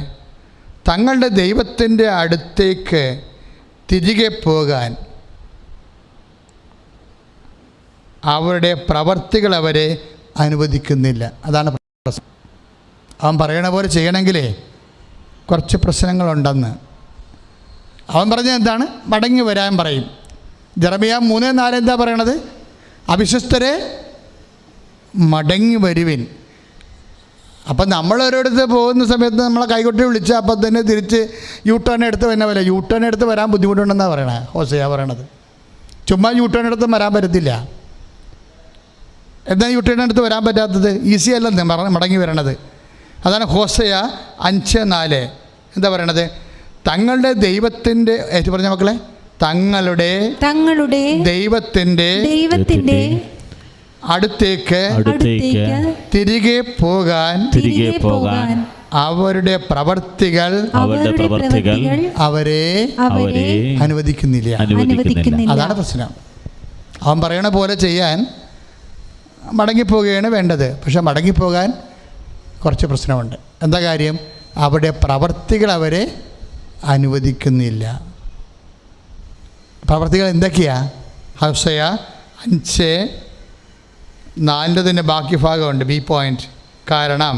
തങ്ങളുടെ ദൈവത്തിൻ്റെ അടുത്തേക്ക് തിരികെ പോകാൻ അവരുടെ പ്രവർത്തികൾ അവരെ അനുവദിക്കുന്നില്ല. അതാണ് പ്രശ്നം. അവൻ പറയണ പോലെ ചെയ്യണമെങ്കിലേ കുറച്ച് പ്രശ്നങ്ങളുണ്ടെന്ന്. അവൻ പറഞ്ഞത് എന്താണ്? മടങ്ങി വരാൻ പറയും. ജെറമിയ 3:4 എന്താ പറയണത്? അവിശ്വസ്തരെ മടങ്ങി വരുവിൻ. അപ്പം നമ്മളൊരിടത്ത് പോകുന്ന സമയത്ത് നമ്മളെ കൈകൊട്ടി വിളിച്ചാൽ അപ്പം തന്നെ തിരിച്ച് യൂട്ടേൺ എടുത്ത് തന്നെ വരാം. യൂട്ടേൺ എടുത്ത് വരാൻ ബുദ്ധിമുട്ടുണ്ടെന്നാണ് പറയണത്. ഹോസേയ പറയണത് ചുമ്മാ യൂട്ടേൺ എടുത്ത് വരാൻ പറ്റത്തില്ല. എന്നാൽ യൂട്ടേൺ എടുത്ത് വരാൻ പറ്റാത്തത്? ഈസി അല്ലെന്ന് മടങ്ങി വരണത്. അതാണ് ഹോസേയ 5:4 എന്താ പറയണത്? തങ്ങളുടെ ദൈവത്തിൻ്റെ പറഞ്ഞ മക്കളെ, തങ്ങളുടെ ദൈവത്തിൻ്റെ അടുത്തേക്ക് തിരികെ പോകാൻ അവരുടെ പ്രവർത്തികൾ അവരെ അനുവദിക്കുന്നില്ല. അതാണ് പ്രശ്നം. അവൻ പറയണ പോലെ ചെയ്യാൻ മടങ്ങിപ്പോവുകയാണ് വേണ്ടത്. പക്ഷെ മടങ്ങിപ്പോകാൻ കുറച്ച് പ്രശ്നമുണ്ട്. എന്താ കാര്യം? അവിടെ പ്രവർത്തികൾ അവരെ അനുവദിക്കുന്നില്ല. പ്രവർത്തികൾ എന്തൊക്കെയാ? ഹോശേയ 5:4 ബാക്കി ഭാഗമുണ്ട്, ബി പോയിന്റ്. കാരണം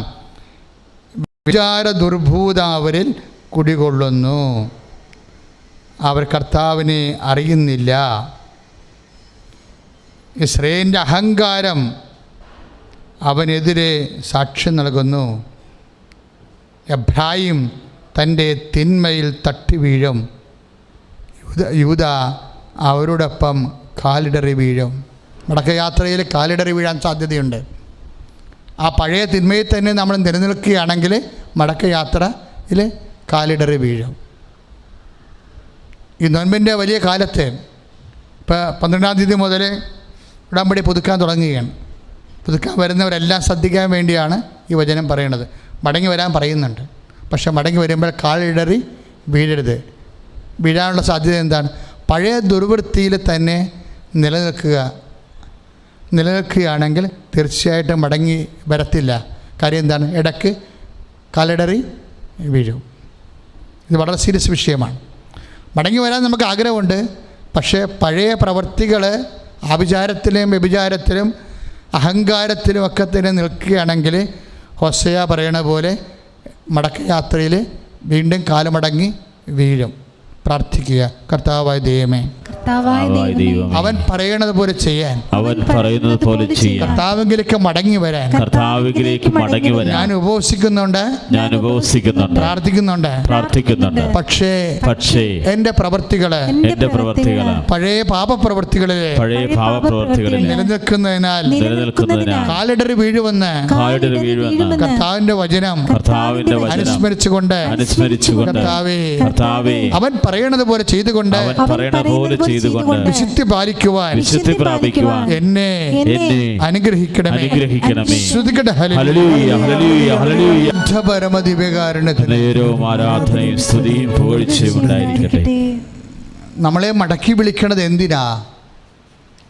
വിചാര ദുർഭൂതം അവരിൽ കുടികൊള്ളുന്നു, അവർ കർത്താവിനെ അറിയുന്നില്ല. ഇസ്രായേലിൻ്റെ അഹങ്കാരം അവനെതിരെ സാക്ഷ്യം നൽകുന്നു. എബ്രായിം തൻ്റെ തിന്മയിൽ തട്ടി വീഴും, യൂദ അവരോടൊപ്പം കാലിടറി വീഴും. മടക്കയാത്രയിൽ കാലിടറി വീഴാൻ സാധ്യതയുണ്ട്. ആ പഴയ തിന്മയിൽ തന്നെ നമ്മൾ നിലനിൽക്കുകയാണെങ്കിൽ മടക്കയാത്രയിൽ കാലിടറി വീഴും. ഈ നോൻപിൻ്റെ വലിയ കാലത്ത് ഇപ്പോൾ 12-ാം തീയതി മുതൽ ഉടമ്പടി പുതുക്കാൻ തുടങ്ങുകയാണ്. പുതുക്കാൻ വരുന്നവരെല്ലാം ശ്രദ്ധിക്കാൻ വേണ്ടിയാണ് ഈ വചനം പറയുന്നത്. മടങ്ങി വരാൻ പറയുന്നുണ്ട്. പക്ഷെ മടങ്ങി വരുമ്പോൾ കാലിടറി വീഴരുത്. വീഴാനുള്ള സാധ്യത എന്താണ്? പഴയ ദുർവൃത്തിയിൽ തന്നെ നിലനിൽക്കുകയാണെങ്കിൽ തീർച്ചയായിട്ടും മടങ്ങി വരത്തില്ല. കാര്യം എന്താണ്? ഇടയ്ക്ക് കാലിടറി വീഴും. ഇത് വളരെ സീരിയസ് വിഷയമാണ്. മടങ്ങി വരാൻ നമുക്ക് ആഗ്രഹമുണ്ട്. പക്ഷേ പഴയ പ്രവർത്തികൾ ആഭിചാരത്തിലും വ്യഭിചാരത്തിലും അഹങ്കാരത്തിലും ഒക്കെ തന്നെ നിൽക്കുകയാണെങ്കിൽ ഹോശേയ പറയണ പോലെ മടക്കയാത്രയിൽ വീണ്ടും കാലുമടങ്ങി വീഴും. പ്രാർത്ഥിക്കുക, കർത്താവായ ദൈവമേ, അവൻ പറയുന്നത് പോലെ ചെയ്യാൻ, കർത്താവിലേക്ക് മടങ്ങി വരാൻ ഞാൻ ഉപവസിക്കുന്നുണ്ട്, പ്രാർത്ഥിക്കുന്നുണ്ട്. പക്ഷേ എന്റെ പ്രവൃത്തികള് പഴയ പാപപ്രവൃത്തികളിലെ നിലനിൽക്കുന്നതിനാൽ കാലിടറി വീഴുവെന്ന് കർത്താവിന്റെ വചനം അനുസ്മരിച്ചുകൊണ്ട് കർത്താവേ അവൻ പറയണത് പോലെ ചെയ്തുകൊണ്ട് വിശുദ്ധി പാലിക്കുവാൻ എന്നെ അനുഗ്രഹിക്കണമേ. നമ്മളെ മടക്കി വിളിക്കണത് എന്തിനാ?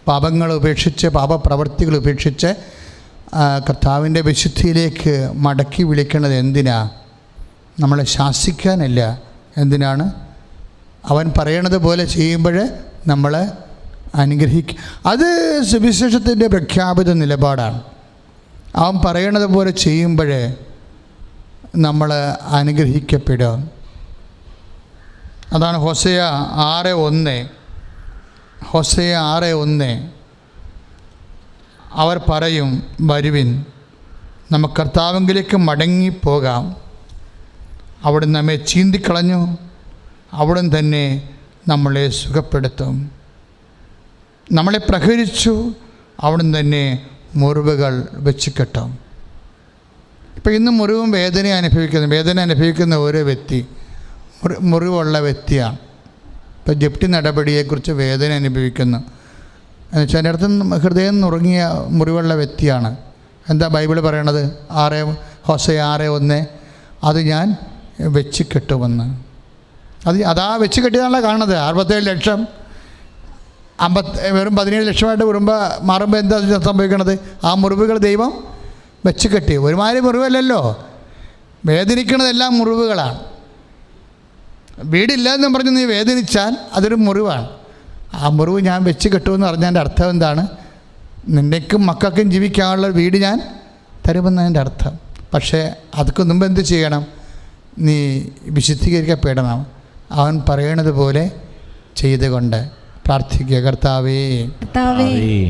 പാപങ്ങൾ ഉപേക്ഷിച്ച്, പാപപ്രവർത്തികൾ ഉപേക്ഷിച്ച് കർത്താവിൻ്റെ വിശുദ്ധിയിലേക്ക് മടക്കി വിളിക്കണത് എന്തിനാ? നമ്മളെ ശാസിക്കാനല്ല. എന്തിനാണ്? അവൻ പറയണത് പോലെ ചെയ്യുമ്പോൾ നമ്മൾ അനുഗ്രഹിക്കും. അത് സുവിശേഷത്തിൻ്റെ പ്രഖ്യാപിത നിലപാടാണ്. അവൻ പറയണത് പോലെ ചെയ്യുമ്പോൾ നമ്മൾ അനുഗ്രഹിക്കപ്പെടും. അതാണ് ഹോശേയ 6:1 അവർ പറയും, വരുവിൻ, നമുക്ക് കർത്താവിലേക്ക് മടങ്ങിപ്പോകാം. അവിടുന്ന് നമ്മെ ചീന്തിക്കളഞ്ഞു, അവിടുന്ന് തന്നെ നമ്മളെ സുഖപ്പെടുത്തും. നമ്മളെ പ്രഹരിച്ചു, അവിടുന്ന് തന്നെ മുറിവുകൾ വെച്ച് കെട്ടും. ഇപ്പം ഇന്ന് മുറിവും വേദന അനുഭവിക്കുന്ന ഓരോ വ്യക്തി മുറിവുള്ള വ്യക്തിയാണ്. ഇപ്പം ജപ്തി നടപടിയെക്കുറിച്ച് വേദന അനുഭവിക്കുന്നു എന്നുവെച്ചാൽ എൻ്റെ അടുത്ത് ഹൃദയം നുറുങ്ങിയ മുറിവുള്ള വ്യക്തിയാണ്. എന്താ ബൈബിൾ പറയണത്? ഹോശേയ 6:1 അത് ഞാൻ വെച്ച് കെട്ടുമെന്ന്. അതാ വെച്ച് കെട്ടിയതാണല്ലോ കാണുന്നത്. 67 ലക്ഷം വെറും 17 ലക്ഷമായിട്ട് മാറുമ്പോൾ എന്താ സംഭവിക്കണത്? ആ മുറിവുകൾ ദൈവം വെച്ച് കെട്ടി. ഒരുമാതിരി മുറിവല്ലല്ലോ, വേദനിക്കണതെല്ലാം മുറിവുകളാണ്. വീടില്ല എന്നും പറഞ്ഞ് നീ വേദനിച്ചാൽ അതൊരു മുറിവാണ്. ആ മുറിവ് ഞാൻ വെച്ച് കെട്ടുമെന്ന് പറഞ്ഞതിൻ്റെ അർത്ഥം എന്താണ്? നിൻ്റെക്കും മക്കൾക്കും ജീവിക്കാനുള്ള വീട് ഞാൻ തരുമെന്നതിൻ്റെ അർത്ഥം. പക്ഷേ അതൊക്കെ മുമ്പ് എന്ത് ചെയ്യണം? നീ വിശുദ്ധീകരിക്കപ്പെടണം. അവൻ പറയണത് പോലെ ചെയ്തുകൊണ്ട് പ്രാർത്ഥിക്കുക. കർത്താവേ,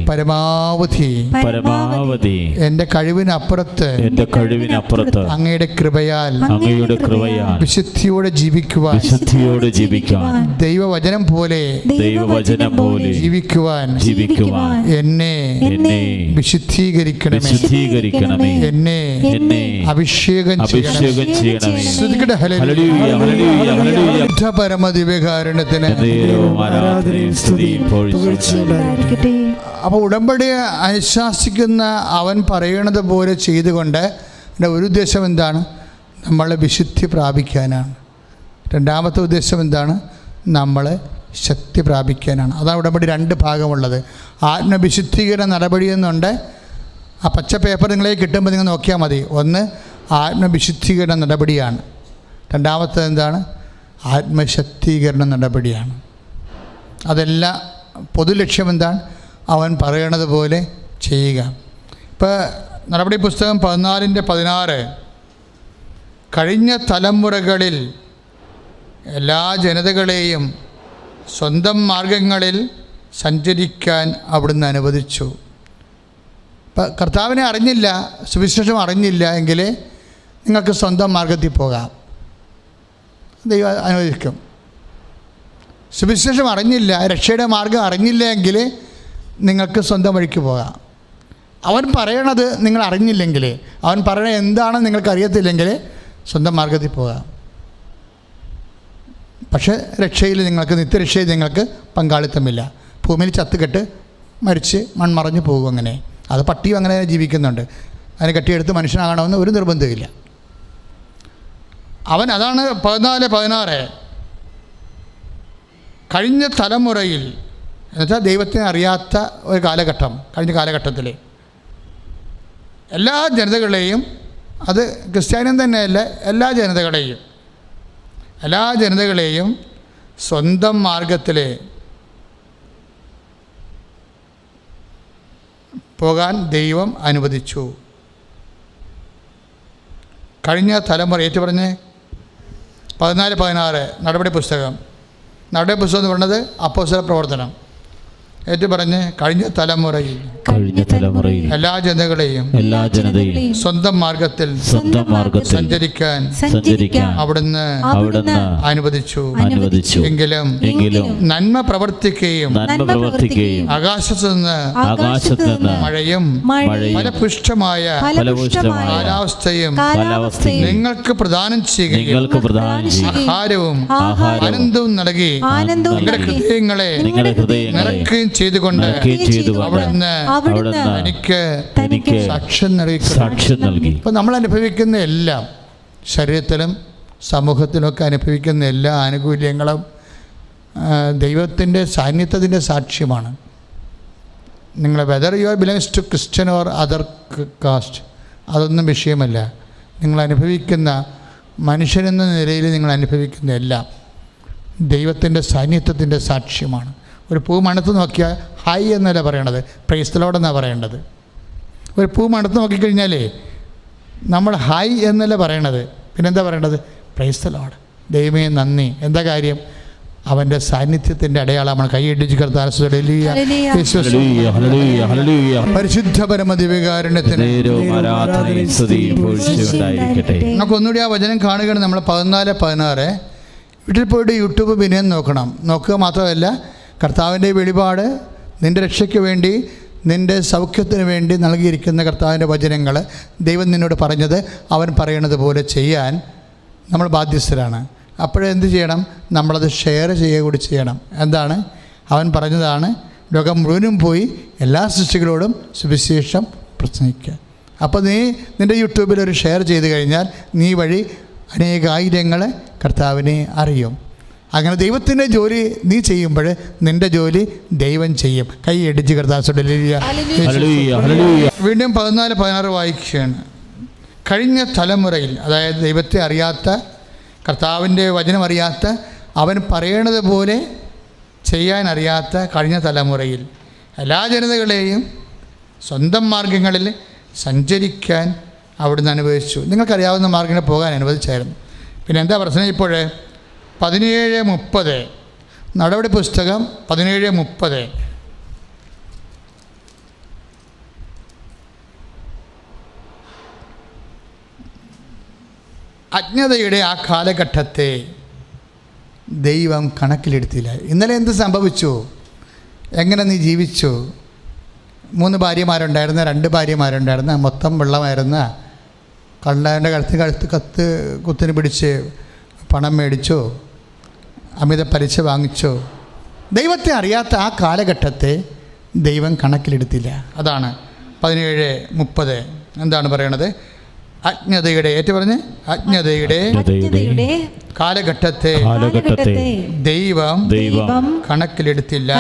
പരമാവധി എൻ്റെ കഴിവിനപ്പുറത്ത് അങ്ങയുടെ കൃപയാൽ വിശുദ്ധിയോടെ ജീവിക്കുവാൻ ദൈവവചനം പോലെ ജീവിക്കുവാൻ എന്നെ വിശുദ്ധീകരിക്കണമേ, എന്നെ അഭിഷേകം ചെയ്യണമേ. പരമദിവ്യകാരുണ്യത്തിന് അപ്പോൾ ഉടമ്പടിയെ അനുശാസിക്കുന്ന അവൻ പറയണത് പോലെ ചെയ്തുകൊണ്ട് എൻ്റെ ഒരു ഉദ്ദേശം എന്താണ്? നമ്മളെ വിശുദ്ധി പ്രാപിക്കാനാണ്. രണ്ടാമത്തെ ഉദ്ദേശം എന്താണ്? നമ്മളെ ശക്തി പ്രാപിക്കാനാണ്. അതാണ് ഉടമ്പടി 2 ഭാഗമുള്ളത്. ആത്മവിശുദ്ധീകരണ നടപടി എന്നുണ്ട്. ആ പച്ച പേപ്പർ നിങ്ങളെ കിട്ടുമ്പോൾ നിങ്ങൾ നോക്കിയാൽ മതി. ഒന്ന് ആത്മവിശുദ്ധീകരണ നടപടിയാണ്. രണ്ടാമത്തേത് എന്താണ്? ആത്മശക്തീകരണ നടപടിയാണ്. അതെല്ലാം പൊതു ലക്ഷ്യം എന്താണ്? അവൻ പറയണത് പോലെ ചെയ്യുക. ഇപ്പോൾ നടപടി പുസ്തകം 14:16 കഴിഞ്ഞ തലമുറകളിൽ എല്ലാ ജനതകളെയും സ്വന്തം മാർഗങ്ങളിൽ സഞ്ചരിക്കാൻ അവിടുന്ന് അനുവദിച്ചു. ഇപ്പം കർത്താവിനെ അറിഞ്ഞില്ല, സുവിശേഷം അറിഞ്ഞില്ല എങ്കിൽ നിങ്ങൾക്ക് സ്വന്തം മാർഗത്തിൽ പോകാം, ദൈവം അനുവദിക്കും. സുവിശേഷം അറിഞ്ഞില്ല, രക്ഷയുടെ മാർഗം അറിഞ്ഞില്ല എങ്കിൽ നിങ്ങൾക്ക് സ്വന്തം വഴിക്ക് പോകാം. അവൻ പറയണത് നിങ്ങൾ അറിഞ്ഞില്ലെങ്കിൽ, അവൻ പറയണത് എന്താണെന്ന് നിങ്ങൾക്ക് അറിയത്തില്ലെങ്കിൽ സ്വന്തം മാർഗത്തിൽ പോകാം. പക്ഷേ രക്ഷയിൽ നിങ്ങൾക്ക്, നിത്യരക്ഷയിൽ നിങ്ങൾക്ക് പങ്കാളിത്തമില്ല. ഭൂമിയിൽ ചത്തുകെട്ട് മരിച്ച് മൺമറഞ്ഞു പോകും. അങ്ങനെ അത് പട്ടിയും അങ്ങനെ ജീവിക്കുന്നുണ്ട്. അതിനെ കെട്ടിയെടുത്ത് മനുഷ്യനാകണമെന്ന് ഒരു നിർബന്ധമില്ല. അവൻ അതാണ് 14:16 കഴിഞ്ഞ തലമുറയിൽ, എന്നുവെച്ചാൽ ദൈവത്തെ അറിയാത്ത ഒരു കാലഘട്ടം, കഴിഞ്ഞ കാലഘട്ടത്തിൽ എല്ലാ ജനതകളെയും, അത് ക്രിസ്ത്യാനിയും തന്നെയല്ല, എല്ലാ ജനതകളെയും സ്വന്തം മാർഗത്തിൽ പോകാൻ ദൈവം അനുവദിച്ചു. കഴിഞ്ഞ തലമുറ ഏറ്റുപറഞ്ഞ് 14:16 നടപടി പുസ്തകം എന്ന് പറയുന്നത് അപ്പോസ്തല പ്രവർത്തനം. ഏറ്റുപറഞ്ഞ് കഴിഞ്ഞ തലമുറയിൽ എല്ലാ ജനതകളെയും സ്വന്തം മാർഗത്തിൽ സഞ്ചരിക്കാൻ അവിടുന്ന് അനുവദിച്ചു. എങ്കിലും നന്മ പ്രവർത്തിക്കുകയും ആകാശത്തു നിന്ന് മഴയും ഫലപുഷ്ടമായ കാലാവസ്ഥയും നിങ്ങൾക്ക് പ്രദാനം ചെയ്യുകയും ആഹാരവും ആനന്ദവും നൽകി നിങ്ങളുടെ ഹൃദയങ്ങളെ നിറയ്ക്കുകയും ചെയ്തുകൊണ്ട് അവിടുന്ന് എനിക്ക് സാക്ഷ്യം നൽകി. ഇപ്പം നമ്മൾ അനുഭവിക്കുന്ന എല്ലാം, ശരീരത്തിലും സമൂഹത്തിലൊക്കെ അനുഭവിക്കുന്ന എല്ലാ ആനുകൂല്യങ്ങളും ദൈവത്തിൻ്റെ സാന്നിധ്യത്തിൻ്റെ സാക്ഷ്യമാണ്. നിങ്ങൾ whether you are belongs to Christian or other caste, അതൊന്നും വിഷയമല്ല. നിങ്ങൾ അനുഭവിക്കുന്ന മനുഷ്യനെന്ന നിലയിൽ നിങ്ങൾ അനുഭവിക്കുന്ന എല്ലാം ദൈവത്തിൻ്റെ സാന്നിധ്യത്തിൻ്റെ സാക്ഷ്യമാണ്. ഒരു പൂ മണത്ത് നോക്കിയാൽ ഹായ് എന്നല്ല പറയണത്, പ്രൈസ് ദി ലോർഡ് എന്നാണ് പറയേണ്ടത്. ഒരു പൂ മണത്ത് നോക്കിക്കഴിഞ്ഞാലേ നമ്മൾ ഹായ് എന്നല്ല പറയണത്, പിന്നെന്താ പറയേണ്ടത്? പ്രൈസ് ദി ലോർഡ്, ദൈവമേ നന്ദി. എന്താ കാര്യം? അവൻ്റെ സാന്നിധ്യത്തിൻ്റെ അടയാളമാണ്. കൈയിടിച്ച് കർത്താൻ പരിശുദ്ധ പരമദിവ്യകാരുണ്യത്തിന് നമുക്ക് ഒന്നുകൂടി ആ വചനം കാണുകയാണ്. നമ്മൾ 14:16 വീട്ടിൽ പോയിട്ട് യൂട്യൂബ് പിന്നെയും നോക്കുക മാത്രമല്ല, കർത്താവിൻ്റെ വെളിപാട് നിൻ്റെ രക്ഷയ്ക്ക് വേണ്ടി, നിൻ്റെ സൗഖ്യത്തിന് വേണ്ടി നൽകിയിരിക്കുന്ന കർത്താവിൻ്റെ വചനങ്ങൾ ദൈവം നിന്നോട് പറഞ്ഞത് അവൻ പറയണത് പോലെ ചെയ്യാൻ നമ്മൾ ബാധ്യസ്ഥരാണ്. അപ്പോഴെന്ത് ചെയ്യണം? നമ്മളത് ഷെയർ ചെയ്യുക കൂടി ചെയ്യണം. എന്താണ്? അവൻ പറഞ്ഞതാണ് ലോകം മുഴുവനും പോയി എല്ലാ സൃഷ്ടികളോടും സുവിശേഷം പ്രസംഗിക്കുക. അപ്പോൾ നീ നിൻ്റെ യൂട്യൂബിൽ ഒരു ഷെയർ ചെയ്ത് കഴിഞ്ഞാൽ നീ വഴി അനേകായിരങ്ങളെ കർത്താവിനെ അറിയും. അങ്ങനെ ദൈവത്തിൻ്റെ ജോലി നീ ചെയ്യുമ്പോൾ നിൻ്റെ ജോലി ദൈവം ചെയ്യും. കൈ ഇടിച്ച് കർത്താവ്. വീണ്ടും 14:16 വായിക്കുകയാണ്. കഴിഞ്ഞ തലമുറയിൽ, അതായത് ദൈവത്തെ അറിയാത്ത, കർത്താവിൻ്റെ വചനം അറിയാത്ത, അവൻ പറയണത് പോലെ ചെയ്യാൻ അറിയാത്ത കഴിഞ്ഞ തലമുറയിൽ എല്ലാ ജനതകളെയും സ്വന്തം മാർഗങ്ങളിൽ സഞ്ചരിക്കാൻ അവിടുന്ന് അനുവദിച്ചു. നിങ്ങൾക്കറിയാവുന്ന മാർഗങ്ങളിൽ പോകാൻ അനുവദിച്ചായിരുന്നു. പിന്നെ എന്താ പ്രശ്നം? ഇപ്പോൾ 17:30 നടപടി പുസ്തകം 17:30. അജ്ഞതയുടെ ആ കാലഘട്ടത്തെ ദൈവം കണക്കിലെടുത്തില്ല. ഇന്നലെ എന്ത് സംഭവിച്ചു? എങ്ങനെ നീ ജീവിച്ചു? 3 ഭാര്യമാരുണ്ടായിരുന്ന, 2 ഭാര്യമാരുണ്ടായിരുന്ന, മൊത്തം വെള്ളമായിരുന്ന, കള്ളൻ്റെ കഴുത്ത് കുത്തിന് പിടിച്ച് പണം മേടിച്ചോ, അമിത പലിശ വാങ്ങിച്ചോ? ദൈവത്തെ അറിയാത്ത ആ കാലഘട്ടത്തെ ദൈവം കണക്കിലെടുത്തില്ല. അതാണ് 17:30 എന്താണ് പറയണത്? അജ്ഞതയുടെ, പറഞ്ഞ് അജ്ഞതയുടെ കാലഘട്ടത്തെ ദൈവം കണക്കിലെടുത്തില്ല.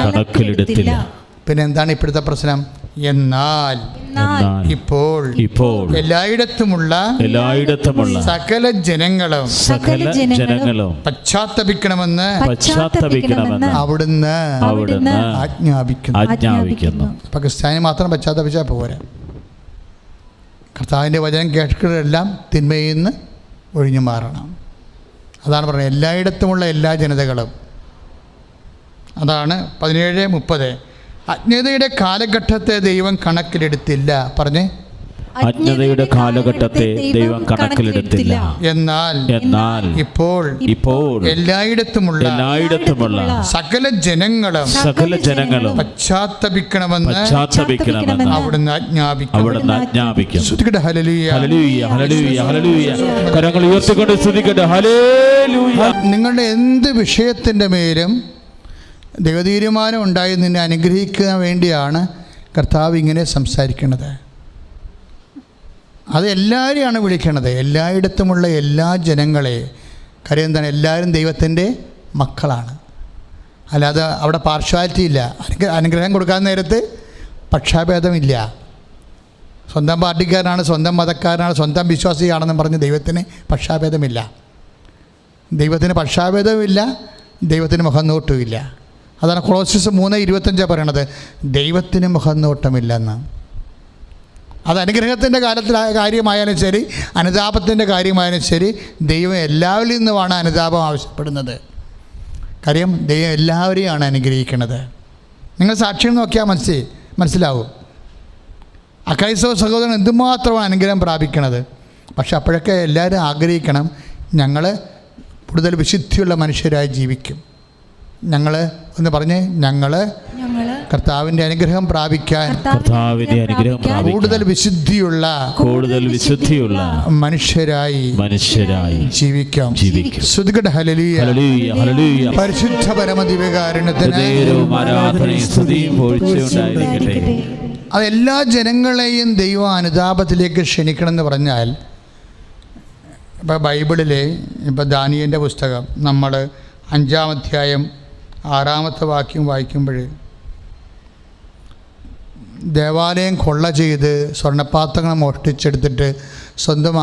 പിന്നെ എന്താണ് ഇപ്പോഴത്തെ പ്രശ്നം? എന്നാൽ ഇപ്പോൾ എല്ലായിടത്തുമുള്ള സകല ജനങ്ങളും പശ്ചാത്തപിക്കണമെന്ന് അവിടുന്ന് ആജ്ഞാപിക്കുന്നു. അപ്പൊ ക്രിസ്ത്യാനി മാത്രം പശ്ചാത്തപിച്ചാൽ പോരാ. കർത്താവിൻ്റെ വചനം കേൾക്കുന്നവരെല്ലാം തിന്മയിൽ നിന്ന് ഒഴിഞ്ഞു മാറണം. അതാണ് പറയുന്നത്, എല്ലായിടത്തുമുള്ള എല്ലാ ജനതകളും. അതാണ് 17:30. അജ്ഞതയുടെ കാലഘട്ടത്തെ ദൈവം കണക്കിലെടുത്തില്ല. പറഞ്ഞേ, അജ്ഞതയുടെ കാലഘട്ടത്തെ ദൈവം കണക്കിലെടുത്തില്ല. എന്നാൽ ഇപ്പോൾ എല്ലായിടത്തുമുള്ള സകല ജനങ്ങളും പശ്ചാത്തപിക്കണമെന്ന് അവിടുന്ന് ആജ്ഞാപിക്കും. സ്തുതിക്കട്ടെ, ഹല്ലേലൂയ, ഹല്ലേലൂയ, ഹല്ലേലൂയ, ഹല്ലേലൂയ. കരങ്ങൾ ഉയർത്തിക്കൊണ്ട് സ്തുതിക്കട്ടെ, ഹല്ലേലൂയ. നിങ്ങളുടെ എന്ത് വിഷയത്തിൻ്റെ മേലും ദൈവതീരുമാനം ഉണ്ടായി നിന്നെ അനുഗ്രഹിക്കാൻ വേണ്ടിയാണ് കർത്താവ് ഇങ്ങനെ സംസാരിക്കുന്നത്. അത് എല്ലാവരെയാണ് വിളിക്കണത്, എല്ലായിടത്തുമുള്ള എല്ലാ ജനങ്ങളെ. കാര്യം എന്താണ്? എല്ലാവരും ദൈവത്തിൻ്റെ മക്കളാണ്. അല്ലാതെ അവിടെ പാർഷ്വാലിറ്റി ഇല്ല. അനുഗ്രഹം കൊടുക്കാൻ നേരത്ത് പക്ഷാഭേദമില്ല. സ്വന്തം പാർട്ടിക്കാരനാണ്, സ്വന്തം മതക്കാരനാണ്, സ്വന്തം വിശ്വാസിയാണെന്ന് പറഞ്ഞ് ദൈവത്തിന് പക്ഷാഭേദമില്ല. ദൈവത്തിന് പക്ഷാഭേദമില്ല, ദൈവത്തിന് മുഖംനോട്ടമില്ല. അതാണ് കൊളോസ്യസ് 3:25 പറയണത്, ദൈവത്തിന് മുഖംനോട്ടമില്ലെന്ന്. അത് അനുഗ്രഹത്തിൻ്റെ കാര്യമായാലും ശരി, അനുതാപത്തിൻ്റെ കാര്യമായാലും ശരി, ദൈവം എല്ലാവരിൽ നിന്നുമാണ് അനുതാപം ആവശ്യപ്പെടുന്നത്. കാര്യം ദൈവം എല്ലാവരെയാണ് അനുഗ്രഹിക്കുന്നത്. നിങ്ങൾ സാക്ഷ്യം നോക്കിയാൽ മനസ്സിലാവും അക്രൈസ്തവ സഹോദരൻ എന്തുമാത്രമാണ് അനുഗ്രഹം പ്രാപിക്കണത്. പക്ഷെ അപ്പോഴൊക്കെ എല്ലാവരും ആഗ്രഹിക്കണം, ഞങ്ങൾ കൂടുതൽ വിശുദ്ധിയുള്ള മനുഷ്യരായി ജീവിക്കും. ഞങ്ങൾ ഒന്ന് പറഞ്ഞ്, ഞങ്ങൾ കർത്താവിൻ്റെ അനുഗ്രഹം പ്രാപിക്കാൻ കൂടുതൽ വിശുദ്ധിയുള്ള മനുഷ്യരായി ജീവിക്കാം. സ്തുതിക്കട്ടെ, ഹല്ലേലൂയ, ഹല്ലേലൂയ. പരിശുദ്ധ പരമദിവ്യകാരുണ്യത്തിന് അതെല്ലാ ജനങ്ങളെയും ദൈവം അനുതാപത്തിലേക്ക് ക്ഷണിക്കണമെന്ന് പറഞ്ഞാൽ, ഇപ്പോൾ ബൈബിളിലെ ഇപ്പോൾ ദാനിയേലിൻ്റെ പുസ്തകം നമ്മൾ 5-ാം അധ്യായം 6-ാമത്തെ വാക്യം വായിക്കുമ്പോൾ, ദേവാലയം കൊള്ള ചെയ്ത് സ്വർണ്ണപാത്രങ്ങൾ മോഷ്ടിച്ചെടുത്തിട്ട് സ്വന്തം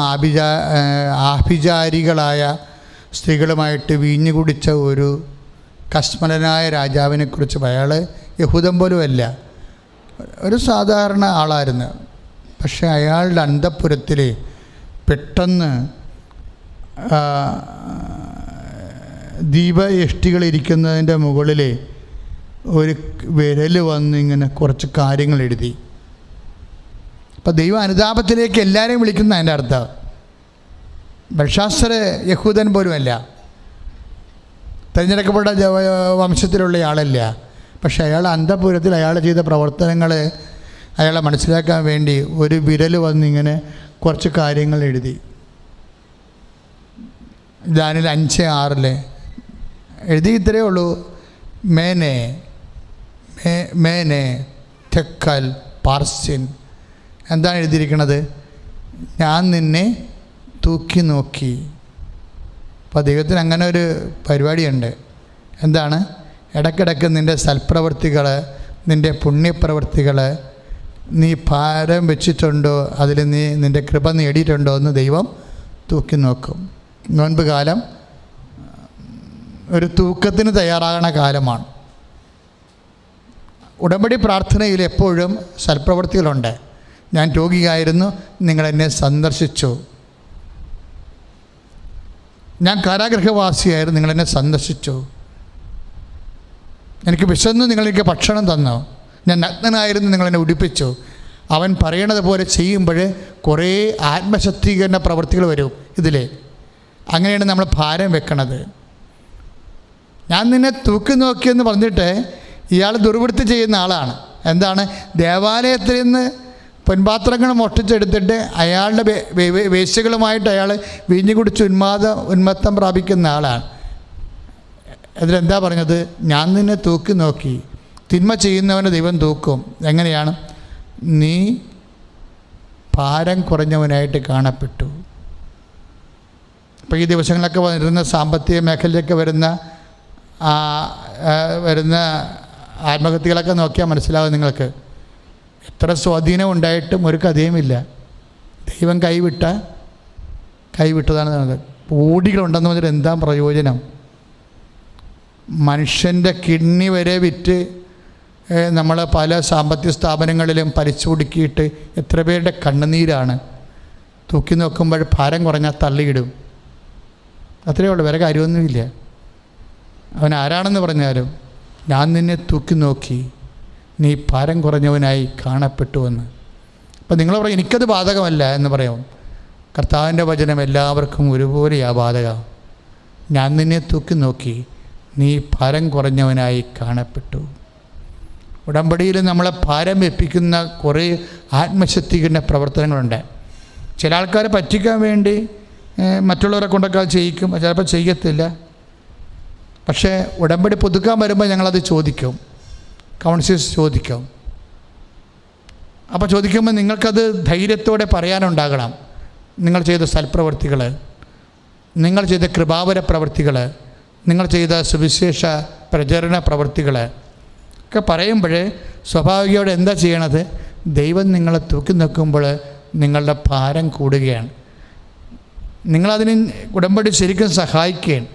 ആഭിചാരികളായ സ്ത്രീകളുമായിട്ട് വീഞ്ഞു കുടിച്ച ഒരു കസ്മലനായ രാജാവിനെക്കുറിച്ച്. അയാൾ യഹൂദൻ പോലും അല്ല, ഒരു സാധാരണ ആളായിരുന്നു. പക്ഷെ അയാളുടെ അന്തഃപുരത്തിൽ പെട്ടെന്ന് ദീപയഷ്ടികളിരിക്കുന്നതിൻ്റെ മുകളിൽ ഒരു വിരൽ വന്ന് ഇങ്ങനെ കുറച്ച് കാര്യങ്ങൾ എഴുതി. അപ്പോൾ ദൈവം അനുതാപത്തിലേക്ക് എല്ലാവരെയും വിളിക്കുന്ന അതിൻ്റെ അർത്ഥം. ബൽഷാസർ യഹൂദൻ പോലും അല്ല, തിരഞ്ഞെടുക്കപ്പെട്ട വംശത്തിലുള്ള ആളല്ല. പക്ഷേ അയാൾ അന്തഃപുരത്തിൽ അയാൾ ചെയ്ത പ്രവർത്തനങ്ങൾ അയാളെ മനസ്സിലാക്കാൻ വേണ്ടി ഒരു വിരൽ വന്നിങ്ങനെ കുറച്ച് കാര്യങ്ങൾ എഴുതി. ദാനിയേൽ 5:6 എഴുതി ഇത്രയേ ഉള്ളൂ, മേനെ തെക്കൽ പാർസിൻ. എന്താണ് എഴുതിയിരിക്കുന്നത്? ഞാൻ നിന്നെ തൂക്കി നോക്കി. അപ്പോൾ ദൈവത്തിന് അങ്ങനെ ഒരു പരിപാടിയുണ്ട്. എന്താണ്? ഇടയ്ക്കിടയ്ക്ക് നിൻ്റെ സൽപ്രവൃത്തികൾ, നിൻ്റെ പുണ്യപ്രവൃത്തികൾ നീ ഭാരം വെച്ചിട്ടുണ്ടോ, അതിൽ നീ നിൻ്റെ കൃപ നേടിയിട്ടുണ്ടോ എന്ന് ദൈവം തൂക്കി നോക്കും. നോൻപ് കാലം ഒരു തൂക്കത്തിന് തയ്യാറാകണ കാലമാണ്. ഉടമ്പടി പ്രാർത്ഥനയിൽ എപ്പോഴും സൽപ്രവൃത്തികളുണ്ട്. ഞാൻ രോഗിയായിരുന്നു, നിങ്ങളെന്നെ സന്ദർശിച്ചു. ഞാൻ കാരാഗൃഹവാസിയായിരുന്നു, നിങ്ങളെന്നെ സന്ദർശിച്ചു. എനിക്ക് വിശന്നു, നിങ്ങളെനിക്ക് ഭക്ഷണം തന്നു. ഞാൻ നഗ്നനായിരുന്നു, നിങ്ങളെന്നെ ഉടുപ്പിച്ചു. അവൻ പറയണത് പോലെ ചെയ്യുമ്പോൾ കുറേ ആത്മശക്തീകരണ പ്രവൃത്തികൾ വരും ഇതിൽ. അങ്ങനെയാണ് നമ്മൾ ഭാരം വെക്കണത്. ഞാൻ നിന്നെ തൂക്കി നോക്കിയെന്ന് പറഞ്ഞിട്ട് ഇയാൾ ദുർവൃത്തി ചെയ്യുന്ന ആളാണ്. എന്താണ്? ദേവാലയത്തിൽ നിന്ന് പൊൻപാത്രങ്ങൾ മോഷ്ടിച്ചെടുത്തിട്ട് അയാളുടെ വേശ്യകളുമായിട്ട് അയാൾ വീഞ്ഞു കുടിച്ച് ഉന്മത്തം പ്രാപിക്കുന്ന ആളാണ്. അതിലെന്താ പറഞ്ഞത്? ഞാൻ നിന്നെ തൂക്കി നോക്കി. തിന്മ ചെയ്യുന്നവനെ ദൈവം തൂക്കും. എങ്ങനെയാണ്? നീ ഭാരം കുറഞ്ഞവനായിട്ട് കാണപ്പെട്ടു. ഇപ്പോൾ ഈ ദിവസങ്ങളൊക്കെ വരുന്ന സാമ്പത്തിക മേഖലയിലൊക്കെ വരുന്ന ആത്മഹത്യകളൊക്കെ നോക്കിയാൽ മനസ്സിലാവും നിങ്ങൾക്ക്. എത്ര സ്വാധീനം ഉണ്ടായിട്ടും ഒരു കഥയുമില്ല. ദൈവം കൈവിട്ടതാണ് പറഞ്ഞത്. കോടികളുണ്ടെന്ന് പറഞ്ഞിട്ട് എന്താ പ്രയോജനം? മനുഷ്യൻ്റെ കിഡ്നി വരെ വിറ്റ് നമ്മൾ പല സാമ്പത്തിക സ്ഥാപനങ്ങളിലും പലിശ കൊടുക്കിയിട്ട് എത്ര പേരുടെ കണ്ണുനീരാണ്. തൂക്കി നോക്കുമ്പോൾ ഭാരം കുറഞ്ഞാൽ തള്ളിയിടും. അത്രയേ ഉള്ളൂ, വേറെ കാര്യമൊന്നുമില്ല. അവൻ ആരാണെന്ന് പറഞ്ഞാലും ഞാൻ നിന്നെ തൂക്കി നോക്കി, നീ ഭാരം കുറഞ്ഞവനായി കാണപ്പെട്ടുവെന്ന്. അപ്പം നിങ്ങൾ പറയും എനിക്കത് ബാധകമല്ല എന്ന് പറയും. കർത്താവിൻ്റെ വചനം എല്ലാവർക്കും ഒരുപോലെയാണ് ബാധകം. ഞാൻ നിന്നെ തൂക്കി നോക്കി, നീ ഭാരം കുറഞ്ഞവനായി കാണപ്പെട്ടു. ഉടമ്പടിയിൽ നമ്മളെ ഭാരം വെപ്പിക്കുന്ന കുറേ ആത്മശക്തീകരണ പ്രവർത്തനങ്ങളുണ്ട്. ചില ആൾക്കാരെ പറ്റിക്കാൻ വേണ്ടി മറ്റുള്ളവരെ കൊണ്ടൊക്കെ ചെയ്യിക്കും, ചിലപ്പോൾ ചെയ്യത്തില്ല. പക്ഷേ ഉടമ്പടി പുതുക്കാൻ വരുമ്പോൾ ഞങ്ങളത് ചോദിക്കും, കൗൺസിലേഴ്സ് ചോദിക്കും. അപ്പോൾ ചോദിക്കുമ്പോൾ നിങ്ങൾക്കത് ധൈര്യത്തോടെ പറയാനുണ്ടാകണം. നിങ്ങൾ ചെയ്ത സൽപ്രവർത്തികൾ, നിങ്ങൾ ചെയ്ത കൃപാവര പ്രവർത്തികൾ, നിങ്ങൾ ചെയ്ത സുവിശേഷ പ്രചരണ പ്രവർത്തികൾ ഒക്കെ പറയുമ്പോൾ സ്വാഭാവികയോടെ എന്താ ചെയ്യണത്? ദൈവം നിങ്ങളെ തൂക്കി നിൽക്കുമ്പോൾ നിങ്ങളുടെ ഭാരം കൂടുകയാണ്. നിങ്ങളതിന് ഉടമ്പടി ശരിക്കും സഹായിക്കുകയാണ്.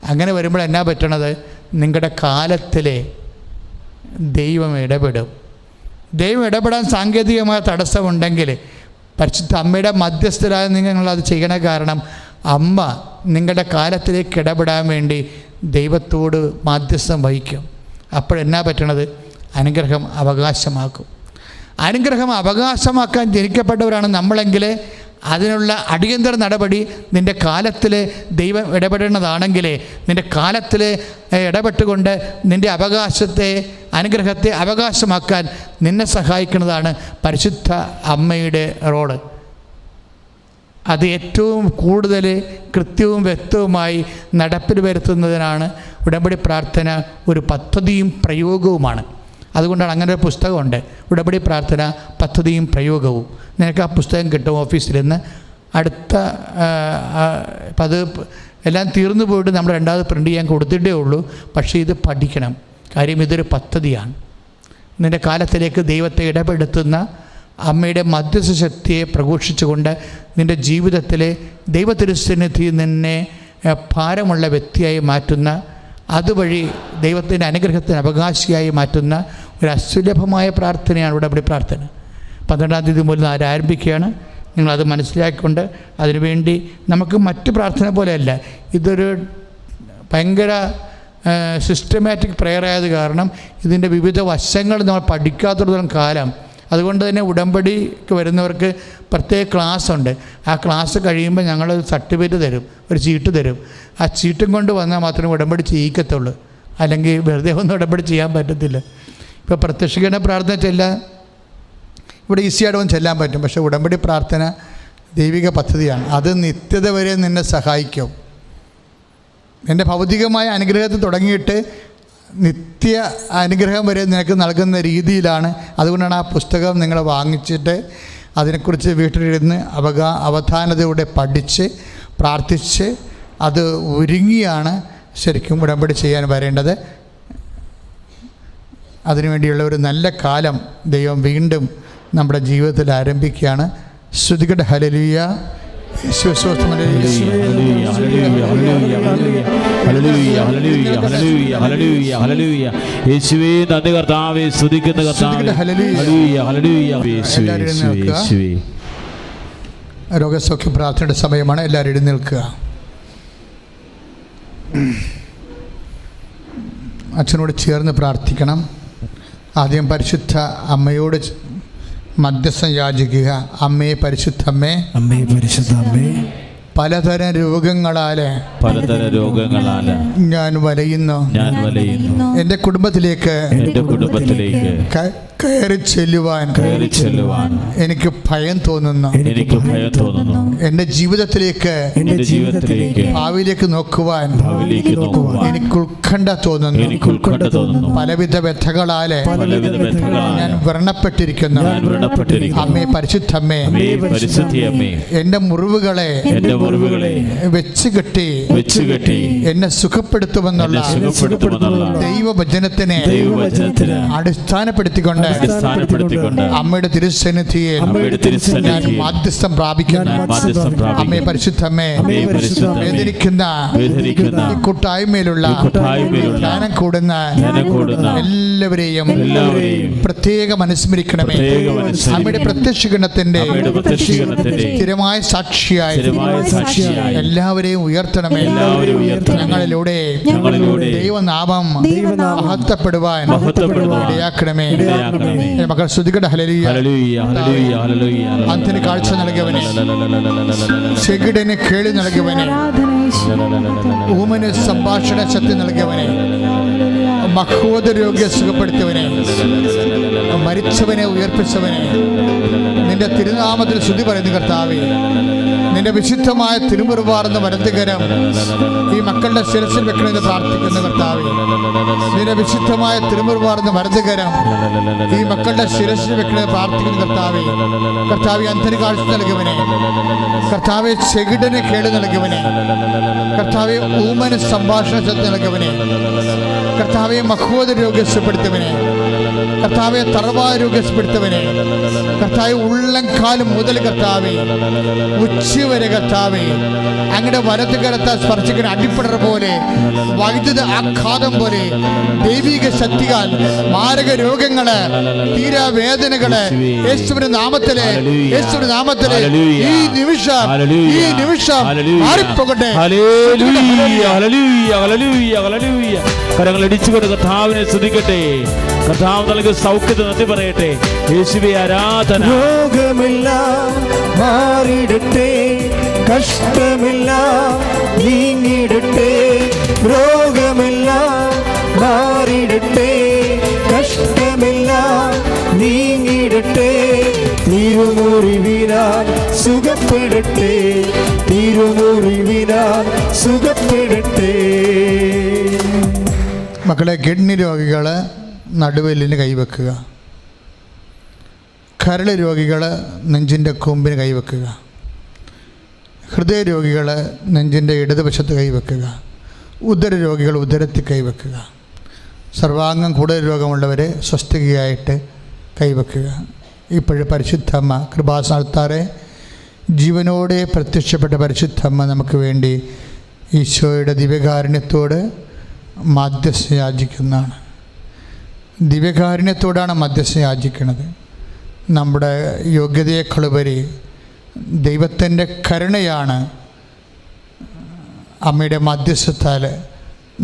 അങ്ങനെ വരുമ്പോൾ എന്നാ പറ്റണത്? നിങ്ങളുടെ കാലത്തിലെ ദൈവം ഇടപെടും. ദൈവം ഇടപെടാൻ സാങ്കേതികമായ തടസ്സമുണ്ടെങ്കിൽ പരിശുദ്ധ അമ്മയുടെ മധ്യസ്ഥരായ നിങ്ങളത് ചെയ്യണ കാരണം അമ്മ നിങ്ങളുടെ കാലത്തിലേക്ക് ഇടപെടാൻ വേണ്ടി ദൈവത്തോട് മാധ്യസ്ഥം വഹിക്കും. അപ്പോഴെന്നാ പറ്റണത്? അനുഗ്രഹം അവകാശമാക്കും. അനുഗ്രഹം അവകാശമാക്കാൻ ജനിക്കപ്പെട്ടവരാണ് നമ്മളെങ്കിൽ അതിനുള്ള അടിയന്തര നടപടി നിൻ്റെ കാലത്തിൽ ദൈവം ഇടപെടേണ്ടതാണെങ്കിൽ നിൻ്റെ കാലത്തിൽ ഇടപെട്ടുകൊണ്ട് നിൻ്റെ അവകാശത്തെ, അനുഗ്രഹത്തെ അവകാശമാക്കാൻ നിന്നെ സഹായിക്കുന്നതാണ് പരിശുദ്ധ അമ്മയുടെ റോള്. അത് ഏറ്റവും കൂടുതൽ കൃത്യവും വ്യക്തവുമായി നടപ്പിൽ വരുത്തുന്നതിനാണ് ഉടമ്പടി പ്രാർത്ഥന ഒരു പദ്ധതിയും പ്രയോഗവുമാണ്. അതുകൊണ്ടാണ് അങ്ങനെ ഒരു പുസ്തകമുണ്ട്, ഉടമ്പടി പ്രാർത്ഥന പദ്ധതിയും പ്രയോഗവും. നിനക്ക് ആ പുസ്തകം കിട്ടും ഓഫീസിൽ നിന്ന്. അടുത്ത അത് എല്ലാം തീർന്നു പോയിട്ട് നമ്മൾ രണ്ടാമത് പ്രിൻ്റ് ചെയ്യാൻ കൊടുത്തിട്ടേ ഉള്ളൂ. പക്ഷേ ഇത് പഠിക്കണം. കാര്യം ഇതൊരു പദ്ധതിയാണ്. നിൻ്റെ കാലത്തിലേക്ക് ദൈവത്തെ ഇടപെടുത്തുന്ന അമ്മയുടെ മധ്യസ്ഥ ശക്തിയെ പ്രഘോഷിച്ചുകൊണ്ട് നിൻ്റെ ജീവിതത്തിലെ ദൈവതിരുസന്നിധിയിൽ നിന്നെ ഭാരമുള്ള വ്യക്തിയായി മാറ്റുന്ന, അതുവഴി ദൈവത്തിൻ്റെ അനുഗ്രഹത്തിന് അവകാശിയായി മാറ്റുന്ന ഒരു അസുലഭമായ പ്രാർത്ഥനയാണ് ഉടമ്പടി പ്രാർത്ഥന. 12-ാം തീയതി മുതൽ ആരംഭിക്കുകയാണ്. നിങ്ങളത് മനസ്സിലാക്കിക്കൊണ്ട് അതിനുവേണ്ടി നമുക്ക് മറ്റ് പ്രാർത്ഥന പോലെയല്ല, ഇതൊരു ഭയങ്കര സിസ്റ്റമാറ്റിക് പ്രെയർ ആയത് കാരണം ഇതിൻ്റെ വിവിധ വശങ്ങൾ നമ്മൾ പഠിക്കാത്തിടത്തോളം കാലം. അതുകൊണ്ട് തന്നെ ഉടമ്പടിക്ക് വരുന്നവർക്ക് പ്രത്യേക ക്ലാസ്സുണ്ട്. ആ ക്ലാസ് കഴിയുമ്പോൾ ഞങ്ങൾ സർട്ടിഫിക്കറ്റ് തരും, ഒരു ചീട്ട് തരും. ആ ചീട്ടും കൊണ്ട് വന്നാൽ മാത്രമേ ഉടമ്പടി ചെയ്യിക്കത്തുള്ളൂ. അല്ലെങ്കിൽ വെറുതെ ഒന്നും ഉടമ്പടി ചെയ്യാൻ പറ്റത്തില്ല. ഇപ്പോൾ പ്രത്യക്ഷീകരണ പ്രാർത്ഥന ചെല്ലാൻ ഇവിടെ ഈസിയായിട്ട് ഒന്ന് ചെല്ലാൻ പറ്റും. പക്ഷേ ഉടമ്പടി പ്രാർത്ഥന ദൈവിക പദ്ധതിയാണ്. അത് നിത്യത വരെ നിന്നെ സഹായിക്കും. എൻ്റെ ഭൗതികമായ അനുഗ്രഹത്തിൽ തുടങ്ങിയിട്ട് നിത്യ അനുഗ്രഹം വരെ നിനക്ക് നൽകുന്ന രീതിയിലാണ്. അതുകൊണ്ടാണ് ആ പുസ്തകം നിങ്ങൾ വാങ്ങിച്ചിട്ട് അതിനെക്കുറിച്ച് വീട്ടിലിരുന്ന് അവധാനതയോടെ പഠിച്ച് പ്രാർത്ഥിച്ച് അത് ഒരുങ്ങിയാണ് ശരിക്കും ഉടമ്പടി ചെയ്യാൻ വരേണ്ടത്. അതിനുവേണ്ടിയുള്ള ഒരു നല്ല കാലം ദൈവം വീണ്ടും നമ്മുടെ ജീവിതത്തിൽ ആരംഭിക്കുകയാണ്. ശ്രുതികട ഹല്ലേലൂയ. യേശുവേ നന്ദി കർത്താവേ, സ്തുതിക്കുന്ന കർത്താവേ. രോഗസൗഖ്യ പ്രാർത്ഥനയുടെ സമയമാണ്. എല്ലാവരും എഴുന്നേൽക്കുക. അച്ഛനോട് ചേർന്ന് പ്രാർത്ഥിക്കണം. ആദ്യം പരിശുദ്ധ അമ്മയോട് മധ്യസ്ഥം യാചിക്കുക. അമ്മേ, പരിശുദ്ധ അമ്മേ, അമ്മേ, പരിശുദ്ധ അമ്മേ, പലതരം രോഗങ്ങളാല് ഞാൻ വലയുന്നു. എൻ്റെ കുടുംബത്തിലേക്ക് കയറി ചെല്ലുവാൻ എനിക്ക് ഭയം തോന്നുന്നു. എൻ്റെ ജീവിതത്തിലേക്ക് ഭാവിയിലേക്ക് നോക്കുവാൻ എനിക്ക് ഉത്കണ്ഠ തോന്നുന്നു. പലവിധ വ്യഥകളാല് ഞാൻ വ്രണപ്പെട്ടിരിക്കുന്നു. അമ്മേ, പരിശുദ്ധമ്മേ, എൻ്റെ മുറിവുകളെ വെച്ച് കെട്ടി എന്നെ സുഖപ്പെടുത്തുമെന്നുള്ള ദൈവവചനത്തിനെ അടിസ്ഥാനപ്പെടുത്തിക്കൊണ്ട് അമ്മയുടെ തിരുസന്നിധിയിൽ ഞാൻ മാധ്യസ്ഥം പ്രാപിക്കുന്നു. അമ്മേ, പരിശുദ്ധമ്മേ, വേദനിക്കുന്ന ഈ കൂട്ടായ്മയിലുള്ള ധ്യാനം കൂടുന്ന എല്ലാവരെയും പ്രത്യേകം അനുസ്മരിക്കണമേ. അമ്മയുടെ പ്രത്യക്ഷീകരണത്തിന്റെ സ്ഥിരമായ സാക്ഷിയായി എല്ലാവരെയും ഉയർത്തണമേ. ഞങ്ങളിലൂടെ ദൈവനാമം മഹത്വപ്പെടുവാൻ ഇടയാക്കണമേ. മക്കൾ ശ്രുതികട ഹല്ലേലൂയ. അന്തിന് കാഴ്ച നൽകിയവനെ, ചെകിടന് കേളി നൽകിയവനെ, ഊമന് സംഭാഷണ ശക്തി നൽകിയവനെ, മഹോദ രോഗിയെ സുഖപ്പെടുത്തിയവനെ, മരിച്ചവനെ ഉയർപ്പിച്ചവനെ, നിന്റെ തിരുനാമത്തിൽ സ്തുതി പറയുന്നു കർത്താവേ. നിന്റെ വിശുദ്ധമായ തിരുമുറിവാർന്ന വലതുകരം ഈ മക്കളുടെ ശിരസിൽ വെക്കണമെന്ന് പ്രാർത്ഥിക്കുന്നു കർത്താവേ. നിന്റെ വിശുദ്ധമായ തിരുമുറിവാർന്ന വലതുകരം ഈ മക്കളുടെ ശിരസിൽ വെക്കണമെന്ന് പ്രാർത്ഥിക്കുന്നു കർത്താവേ. കർത്താവേ, അന്തരി കാഴ്ച നൽകിയവനെ, കർത്താവെ ചെകിടന് കേട് നൽകിയവനെ, കർത്താവെ ഊമന് സംഭാഷണ ശക്തി നൽകിയവനെ, കർത്താവെ മഹോദ രോഗ്യപ്പെടുത്തവനെ, കർത്താവെ തറവാ രോഗ്യപ്പെടുത്തവനെ, കർത്താവെ ഉള്ളംകാലം മുതൽ കർത്താവെ ഉച്ചവരെ കർത്താവെ അങ്ങയുടെ വലത് കരത്താൽ സ്പർശിക്കുന്ന അടിപ്പടർ പോലെ, വൈദ്യുത ആഘാതം പോലെ, ദൈവിക ശക്തികൾ, മാരക രോഗങ്ങള്, തീരാവേദനകള് യേശുവിന്റെ നാമത്തിലെ ഈ നിമിഷം മാറിപ്പോകട്ടെ. കരങ്ങൾ ഇടിച്ചുകൊണ്ട് കർത്താവിനെ സ്തുതിക്കട്ടെ. കർത്താവ് നൽകിയ സൗഖ്യത്തെ നന്ദി പറയട്ടെ. യേശുവേ ആരാധന. രോഗമെല്ലാം മാറിയിടട്ടെ, കഷ്ടമെല്ലാം നീങ്ങിയിടട്ടെ. രോഗമെല്ലാം മാറിയിടട്ടെ, കഷ്ടമെല്ലാം നീങ്ങിയിടട്ടെ. തിരുമുറിവിനാൽ സുഖപ്പെടട്ടെ, തിരുമുറിവിനാൽ സുഖപ്പെടട്ടെ. മക്കളെ, കിഡ്നി രോഗികൾ നടുവെല്ലിന് കൈവെക്കുക. കരൾ രോഗികൾ നെഞ്ചിൻ്റെ കൊമ്പിന് കൈവെക്കുക. ഹൃദയരോഗികൾ നെഞ്ചിൻ്റെ ഇടതുവശത്ത് കൈവെക്കുക. ഉദര രോഗികൾ ഉദരത്തിൽ കൈവെക്കുക. സർവാംഗം കൂടുതൽ രോഗമുള്ളവരെ സ്വസ്ഥതയായിട്ട് കൈവെക്കുക. ഇപ്പോഴും പരിശുദ്ധമ്മ കൃപാസനത്താറെ ജീവനോടെ പ്രത്യക്ഷപ്പെട്ട പരിശുദ്ധമ്മ നമുക്ക് വേണ്ടി ഈശോയുടെ ദിവ്യകാരുണ്യത്തോട് മധ്യസ്ഥം യാചിക്കുന്നതാണ്. ദിവ്യകാരുണ്യത്തോടാണ് മധ്യസ്ഥം യാചിക്കുന്നത്. നമ്മുടെ യോഗ്യതയേക്കാളുപരി ദൈവത്തിൻ്റെ കരുണയാണ് അമ്മയുടെ മധ്യസ്ഥത്താൽ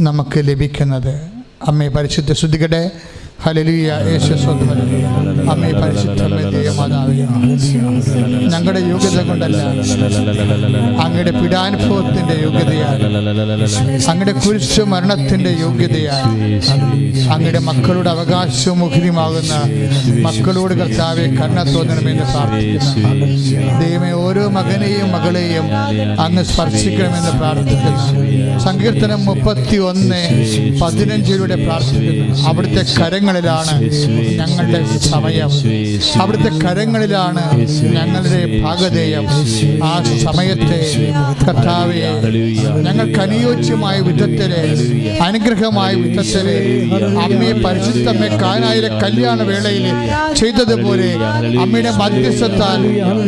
നമുക്ക് ലഭിക്കുന്നത്. അമ്മയെ പരിശുദ്ധ സ്തുതിക്കട്ടെ. ഹല്ലേലൂയ. യേശുസ്വന്തം അമ്മേ, പരിശുദ്ധമേ, ദൈവമാതാവേ, ഞങ്ങളുടെ യോഗ്യത കൊണ്ടല്ല, അങ്ങയുടെ പീഡാനുഭവത്തിൻ്റെ യോഗ്യതയാൽ, അങ്ങയുടെ കുരിശു മരണത്തിൻ്റെ യോഗ്യതയാൽ, അങ്ങയുടെ മക്കളുടെ അവകാശവും മുഖരിയുമാകുന്ന മക്കളോട് കർത്താവെ കരുണ തോന്നണമെന്ന് പ്രാർത്ഥിക്കുന്നു. ദൈവമേ, ഓരോ മകനെയും മകളെയും അങ്ങ് സ്പർശിക്കണമെന്ന് പ്രാർത്ഥിക്കുന്നു. സങ്കീർത്തനം 31:15 പ്രാർത്ഥിക്കുന്നു. അവിടുത്തെ കരങ്ങളിലാണ് ഞങ്ങളുടെ സമയം, അവിടുത്തെ കരങ്ങളിലാണ് ഞങ്ങളുടെ ഭാഗധേയം. ആ സമയത്തെ കർത്താവേ, ഞങ്ങൾക്ക് അനുയോജ്യമായ വിധത്തില്, അനുഗ്രഹമായ വിധത്തില് അമ്മയെ പരിശുദ്ധമ്മയെ കാനായിലെ കല്യാണ വേളയിൽ ചെയ്തതുപോലെ അമ്മയുടെ മധ്യസ്ഥത്താൽ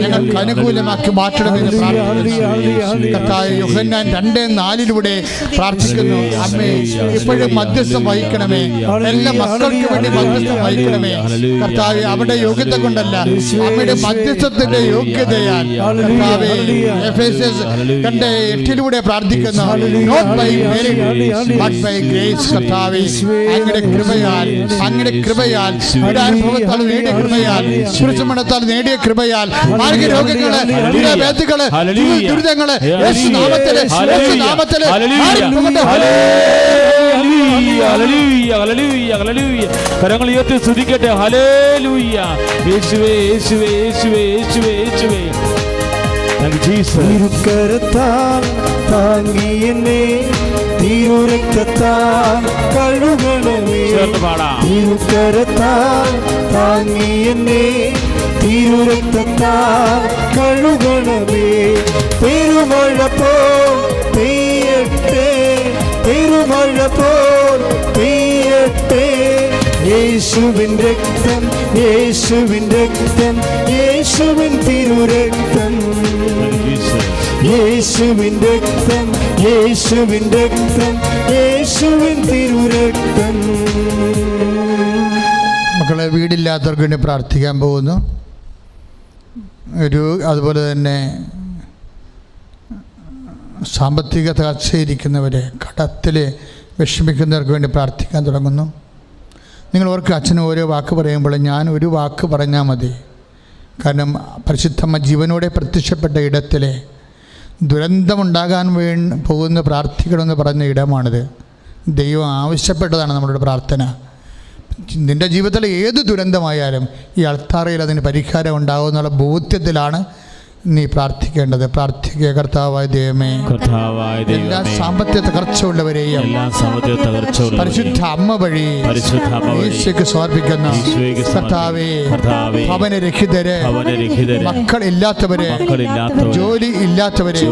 ഞങ്ങൾക്ക് അനുകൂലമാക്കി മാറ്റണമെന്ന് പ്രാർത്ഥിക്കുന്നു. കർത്താവേ, യോഹന്നാൻ 2:4 പ്രാർത്ഥിക്കുന്നു. അമ്മേ, ഇപ്പോഴും മധ്യസ്ഥം വഹിക്കണമേ, എല്ലാ മക്കൾക്ക് വേണ്ടി മധ്യസ്ഥം വഹിക്കണമേ കർത്താവേ. അവിടെ യോഗ്യത കൊണ്ടല്ല, അമ്മയുടെ മധ്യസ്ഥത്തിന്റെ യോഗ്യതയാൽ കർത്താവേ. എഫേസ്യസ് 2:8 പ്രാർത്ഥിക്കുന്നു. Not by merit but by grace കർത്താവേ. അങ്ങയുടെ കൃപയാൽ, അങ്ങയുടെ കൃപയാൽ, അനുഭവത്താൽ നേടിയ കൃപയാൽ, കുരിശുമരണത്താൽ നേടിയ കൃപയാൽ മാർഗരോഗങ്ങള്, വ്യാധികള്, ദുരിതങ്ങള് യേശുനാമത്തില് കരങ്ങൾ ഉയർത്തി സ്തുതിക്കട്ടെ. ഹല്ലേലൂയ. യേശുവേ യേശുവേ യേശുവേ യേശുവേ യേശുവേ. തിരുക്കരത്താൽ താങ്ങി എന്നെ തിരുരക്തത്താൽ കഴുകണമേ. തിരുക്കരത്താൽ താങ്ങി എന്നെ തിരുരക്തത്താൽ കഴുകണമേ. പെരുമഴ പോൽ പെയ്യട്ടെ, പെരുമഴ പോൽ പെയ്യട്ടെ. യേശുവിൻ രക്തം, യേശുവിൻ രക്തം, യേശുവിൻ തിരുരക്തം, യേശുവിൻ രക്തം, യേശുവിൻ രക്തം, യേശുവിൻ തിരുരക്തം. മക്കളെ, വീടില്ലാത്തവർക്ക് വേണ്ടി പ്രാർത്ഥിക്കാൻ പോകുന്നു. അതുപോലെ തന്നെ സാമ്പത്തിക തകർച്ചയിരിക്കുന്നവരെ, കടത്തിൽ വിഷമിക്കുന്നവർക്ക് വേണ്ടി പ്രാർത്ഥിക്കാൻ തുടങ്ങുന്നു. നിങ്ങൾ ഓർക്ക് അച്ഛന് ഓരോ വാക്ക് പറയുമ്പോൾ ഞാൻ ഒരു വാക്ക് പറഞ്ഞാൽ മതി. കാരണം പരിശുദ്ധമ്മ ജീവനോടെ പ്രത്യക്ഷപ്പെട്ട ഇടത്തിലെ ദുരന്തമുണ്ടാകാൻ പോകുന്ന പ്രാർത്ഥിക്കണമെന്ന് പറഞ്ഞ ഇടമാണിത്. ദൈവം ആവശ്യപ്പെട്ടതാണ് നമ്മളുടെ പ്രാർത്ഥന. നിൻ്റെ ജീവിതത്തിൽ ഏത് ദുരന്തമായാലും ഈ അൾത്താറയിൽ അതിന് പരിഹാരം ഉണ്ടാകുമെന്നുള്ള ബോധ്യത്തിലാണ് നീ പ്രാർത്ഥിക്കേണ്ടത്. പ്രാർത്ഥിക്കുക. കർത്താവായ ദൈവമേ, എല്ലാ സാമ്പത്തിക തകർച്ചയുള്ളവരെയും പരിശുദ്ധ അമ്മ വഴി ഈശോയ്ക്ക് സമർപ്പിക്കുന്നു. കർത്താവേ, ഭവനരഹിതര്, മക്കളില്ലാത്തവര്, ജോലി ഇല്ലാത്തവര്,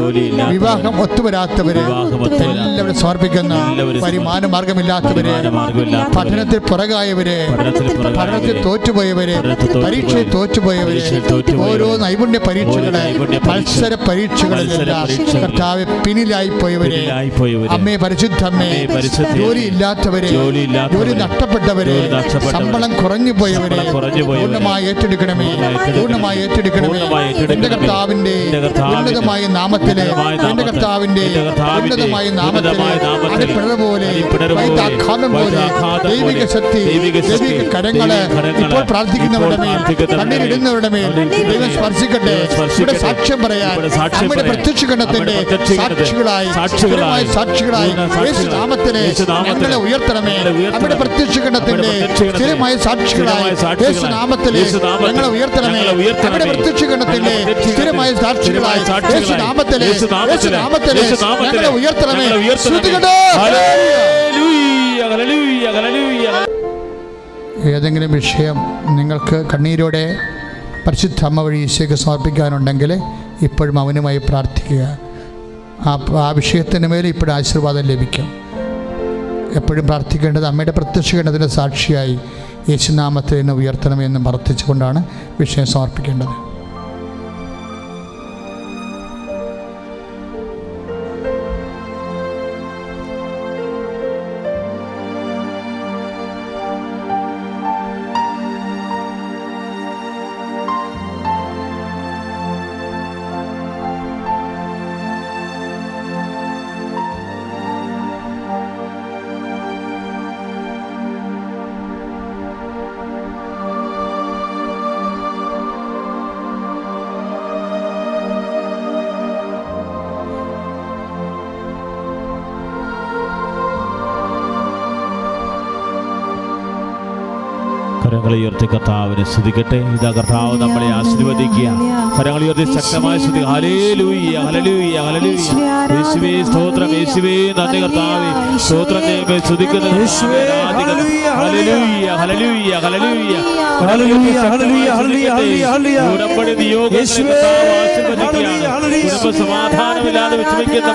വിവാഹം ഒത്തുവരാത്തവര് എല്ലാവരും സമർപ്പിക്കുന്നു. വരുമാന മാർഗമില്ലാത്തവര്, പഠനത്തിൽ പുറകായവര്, പഠനത്തിൽ തോറ്റുപോയവര്, പരീക്ഷയിൽ തോറ്റുപോയവര്, ഓരോ നൈപുണ്യ പരീക്ഷകള്, മത്സര പരീക്ഷകളിലെല്ലാം കർത്താവെ പിന്നിലായി പോയവരെ, അമ്മേ പരിശുദ്ധമ്മേ, ജോലി ഇല്ലാത്തവരെ, ജോലി നഷ്ടപ്പെട്ടവരെ, ശമ്പളം കുറഞ്ഞു പോയവരെ പൂർണ്ണമായി ഏറ്റെടുക്കണമേ, പൂർണ്ണമായി ഏറ്റെടുക്കണമേ. എന്റെ കർത്താവിന്റെ ഉന്നതമായ നാമത്തില്, എന്റെ കർത്താവിന്റെ ഉന്നതമായ നാമത്തില് അടിപ്പിണർ പോലെ, വൈദ്യാഘാതം പോലെ ദൈവിക ശക്തി, ദൈവിക കരങ്ങള് ഇപ്പോൾ പ്രാർത്ഥിക്കുന്നവരുടെ മേൽ, കണ്ണീരിടുന്നവരുടെ മേൽ ദൈവം സ്പർശിക്കട്ടെ. ഇവിടെ സാക്ഷ്യം പറയാൻ നമ്മുടെ പ്രത്യക്ഷീകരണത്തിന്റെ സാക്ഷികളായി യേശുനാമത്തിലെ ഞങ്ങളെ ഉയർത്തണമേ. നമ്മുടെ പ്രത്യക്ഷീകരണത്തിന്റെ സ്ഥിരമായ സാക്ഷികളായി യേശുനാമത്തിലെ ഞങ്ങളെ ഉയർത്തണമേ. നമ്മുടെ പ്രത്യക്ഷീകരണത്തിന്റെ സ്ഥിരമായ സാക്ഷികളായി യേശുനാമത്തിലെ ഞങ്ങളെ ഉയർത്തണമേ. ഏതെങ്കിലും വിഷയം നിങ്ങൾക്ക് കണ്ണീരോടെ പരിശുദ്ധ അമ്മ വഴി ഈശോയ്ക്ക് സമർപ്പിക്കാനുണ്ടെങ്കിൽ ഇപ്പോഴും അവനുമായി പ്രാർത്ഥിക്കുക. ആ വിഷയത്തിന് മേലെ ഇപ്പോഴും ആശീർവാദം ലഭിക്കും. എപ്പോഴും പ്രാർത്ഥിക്കേണ്ടത് അമ്മയുടെ പ്രത്യക്ഷീകരണത്തിൻ്റെ സാക്ഷിയായി യേശുനാമത്തെ എന്നെ ഉയർത്തണമെന്ന് പ്രാർത്ഥിച്ചുകൊണ്ടാണ് വിഷയം സമർപ്പിക്കേണ്ടത്. കരങ്ങളെ ഉയർത്തി കർത്താവിനെ സ്തുതിക്കട്ടെ. ഇതാ കർത്താവ് നമ്മളെ ആശീർവദിക്കുക. കരങ്ങളെ ഉയർത്തി ശക്തമായി സ്തുതിക്കുക. ഹല്ലേലൂയ, ഹല്ലേലൂയ, ഹല്ലേലൂയ. യേശുവേ സ്തോത്രം, യേശുവേ നന്ദി കർത്താവേ. സ്തോത്രം ചെയ്യുമ്പോൾ സ്തുതിക്കുന്നു. ഹല്ലേലൂയ, ഹല്ലേലൂയ, ഹല്ലേലൂയ, ഹല്ലേലൂയ. ഉടമ്പടി നിയോഗങ്ങളെ കർത്താവ് ആശീർവദിക്കുകയാണ്. കുടുംബ സമാധാനമില്ലാതെ വിഷമിക്കുന്ന